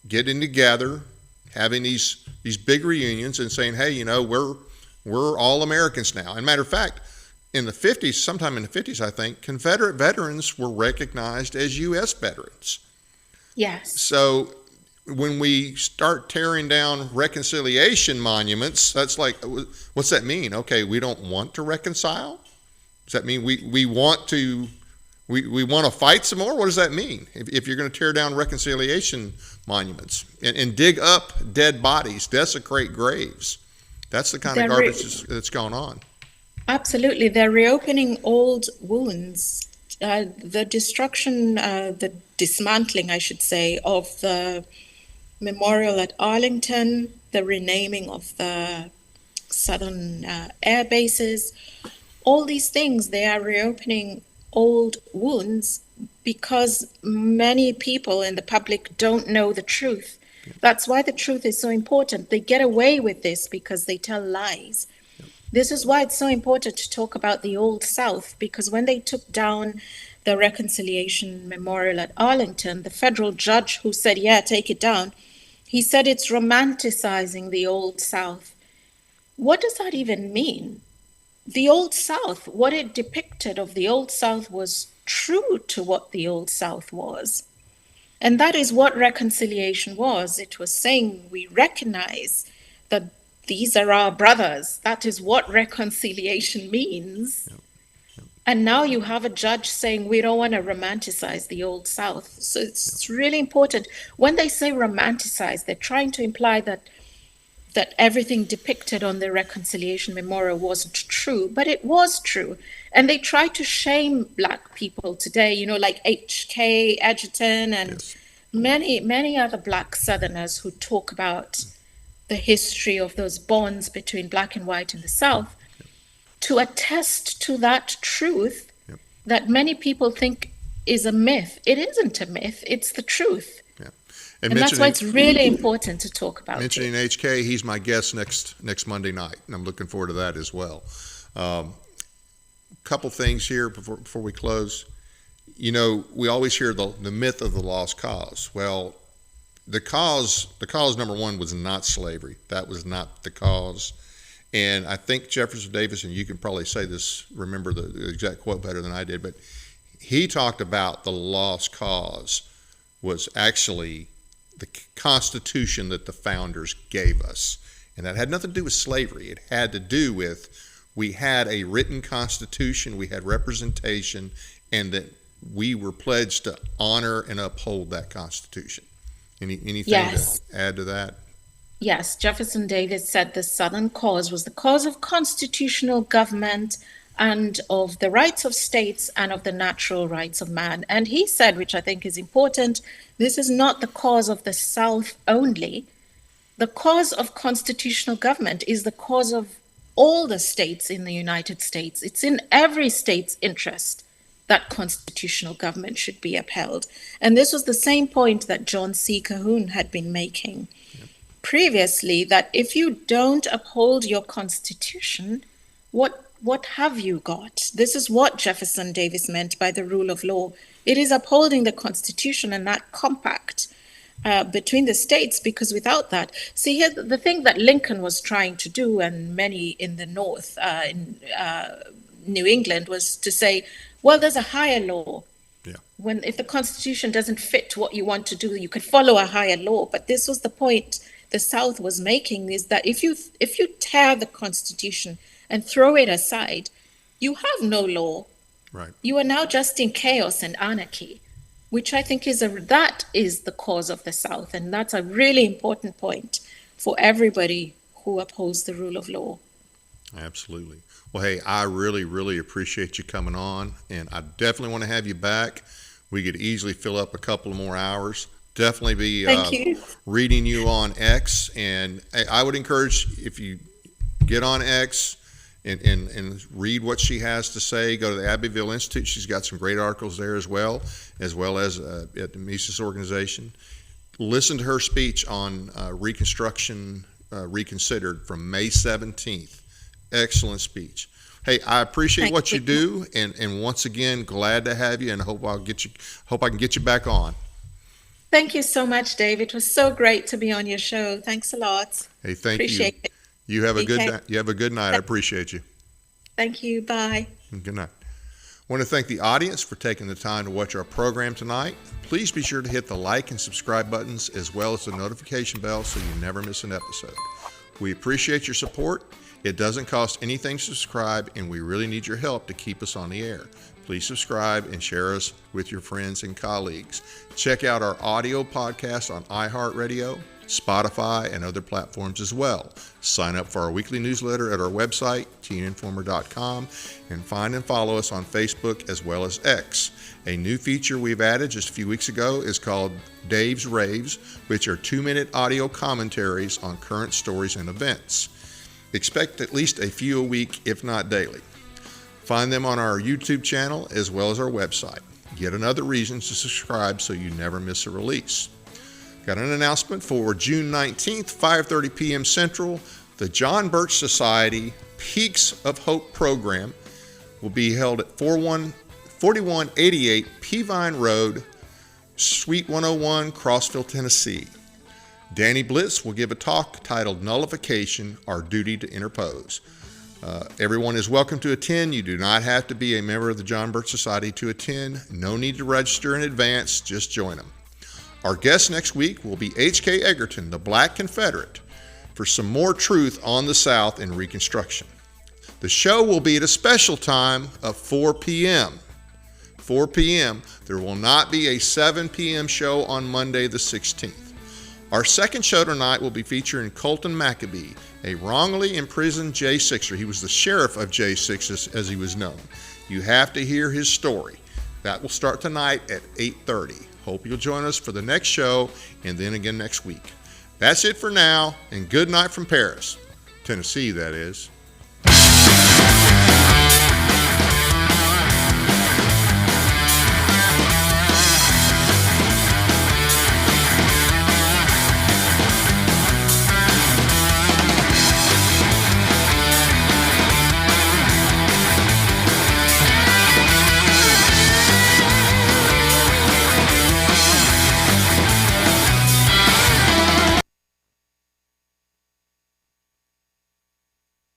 getting together, having these big reunions and saying, hey, we're all Americans now. And matter of fact, in the 50s, sometime in the 50s, I think, Confederate veterans were recognized as U.S. veterans. Yes. So when we start tearing down reconciliation monuments, that's like, what's that mean? Okay, we don't want to reconcile? Does that mean we want to fight some more? What does that mean? If you're going to tear down reconciliation monuments and dig up dead bodies, desecrate graves, that's the kind of garbage that's going on. Absolutely. They're reopening old wounds. The destruction, the dismantling, I should say, of the memorial at Arlington, the renaming of the southern air bases, all these things, they are reopening old wounds because many people in the public don't know the truth. That's why the truth is so important. They get away with this because they tell lies. This is why it's so important to talk about the Old South, because when they took down the Reconciliation Memorial at Arlington, the federal judge who said, yeah, take it down, he said it's romanticizing the Old South. What does that even mean? The Old South, what it depicted of the Old South was true to what the Old South was. And that is what reconciliation was. It was saying we recognize that these are our brothers. That is what reconciliation means. Yep. Yep. And now you have a judge saying we don't want to romanticize the Old South. So it's really important. When they say romanticize, they're trying to imply that everything depicted on the Reconciliation Memorial wasn't true, but it was true. And they try to shame Black people today, like H.K. Edgerton and many other Black Southerners who talk about the history of those bonds between Black and white in the South, to attest to that truth that many people think is a myth. It isn't a myth, it's the truth. And that's why it's really important to talk about mentioning it. HK, he's my guest next Monday night, and I'm looking forward to that as well. Couple things here before we close. We always hear the myth of the lost cause. Well, the cause number one was not slavery. That was not the cause. And I think Jefferson Davis, and you can probably say this, remember the exact quote better than I did, but he talked about the lost cause was actually the Constitution that the founders gave us. And that had nothing to do with slavery. It had to do with we had a written Constitution, we had representation, and that we were pledged to honor and uphold that Constitution. Anything to add to that? Yes, Jefferson Davis said the Southern cause was the cause of constitutional government and of the rights of states and of the natural rights of man. And he said, which I think is important, this is not the cause of the South only. The cause of constitutional government is the cause of all the states in the United States. It's in every state's interest that constitutional government should be upheld. And this was the same point that John C. Calhoun had been making previously, that if you don't uphold your constitution, what have you got? This is what Jefferson Davis meant by the rule of law. It is upholding the Constitution and that compact between the states, because without that, see here, the thing that Lincoln was trying to do, and many in the North, in New England, was to say, well, there's a higher law. Yeah. If the Constitution doesn't fit what you want to do, you could follow a higher law. But this was the point the South was making is that if you tear the Constitution and throw it aside, you have no law. Right. You are now just in chaos and anarchy, which I think that is the cause of the South, and that's a really important point for everybody who oppose the rule of law. Absolutely. Well, hey, I really, really appreciate you coming on, and I definitely want to have you back. We could easily fill up a couple of more hours. Definitely be reading you on X, and I would encourage, if you get on X and read what she has to say, go to the Abbeville Institute. She's got some great articles there as well as at the Mises organization. Listen to her speech on Reconstruction Reconsidered from May 17th. Excellent speech. Hey, I appreciate what you do, and once again, glad to have you, and hope I can get you back on. Thank you so much, Dave. It was so great to be on your show. Thanks a lot. Hey, thank you. Appreciate it. You have a good night. I appreciate you. Thank you. Bye. Good night. I want to thank the audience for taking the time to watch our program tonight. Please be sure to hit the like and subscribe buttons, as well as the notification bell, so you never miss an episode. We appreciate your support. It doesn't cost anything to subscribe, and we really need your help to keep us on the air. Please subscribe and share us with your friends and colleagues. Check out our audio podcast on iHeartRadio, Spotify, and other platforms as well. Sign up for our weekly newsletter at our website, teeninformer.com, and find and follow us on Facebook as well as X. A new feature we've added just a few weeks ago is called Dave's Raves, which are 2-minute audio commentaries on current stories and events. Expect at least a few a week, if not daily. Find them on our YouTube channel as well as our website. Yet another reason to subscribe so you never miss a release. Got an announcement for June 19th, 5:30 p.m. Central. The John Birch Society Peaks of Hope program will be held at 4188 Peavine Road, Suite 101, Crossville, Tennessee. Danny Blitz will give a talk titled Nullification, Our Duty to Interpose. Everyone is welcome to attend. You do not have to be a member of the John Birch Society to attend. No need to register in advance. Just join them. Our guest next week will be H.K. Egerton, the Black Confederate, for some more truth on the South and Reconstruction. The show will be at a special time of 4 p.m. 4 p.m. There will not be a 7 p.m. show on Monday the 16th. Our second show tonight will be featuring Colton Maccabee, a wrongly imprisoned J6er. He was the sheriff of J6 as he was known. You have to hear his story. That will start tonight at 8:30. Hope you'll join us for the next show and then again next week. That's it for now, and good night from Paris, Tennessee, that is.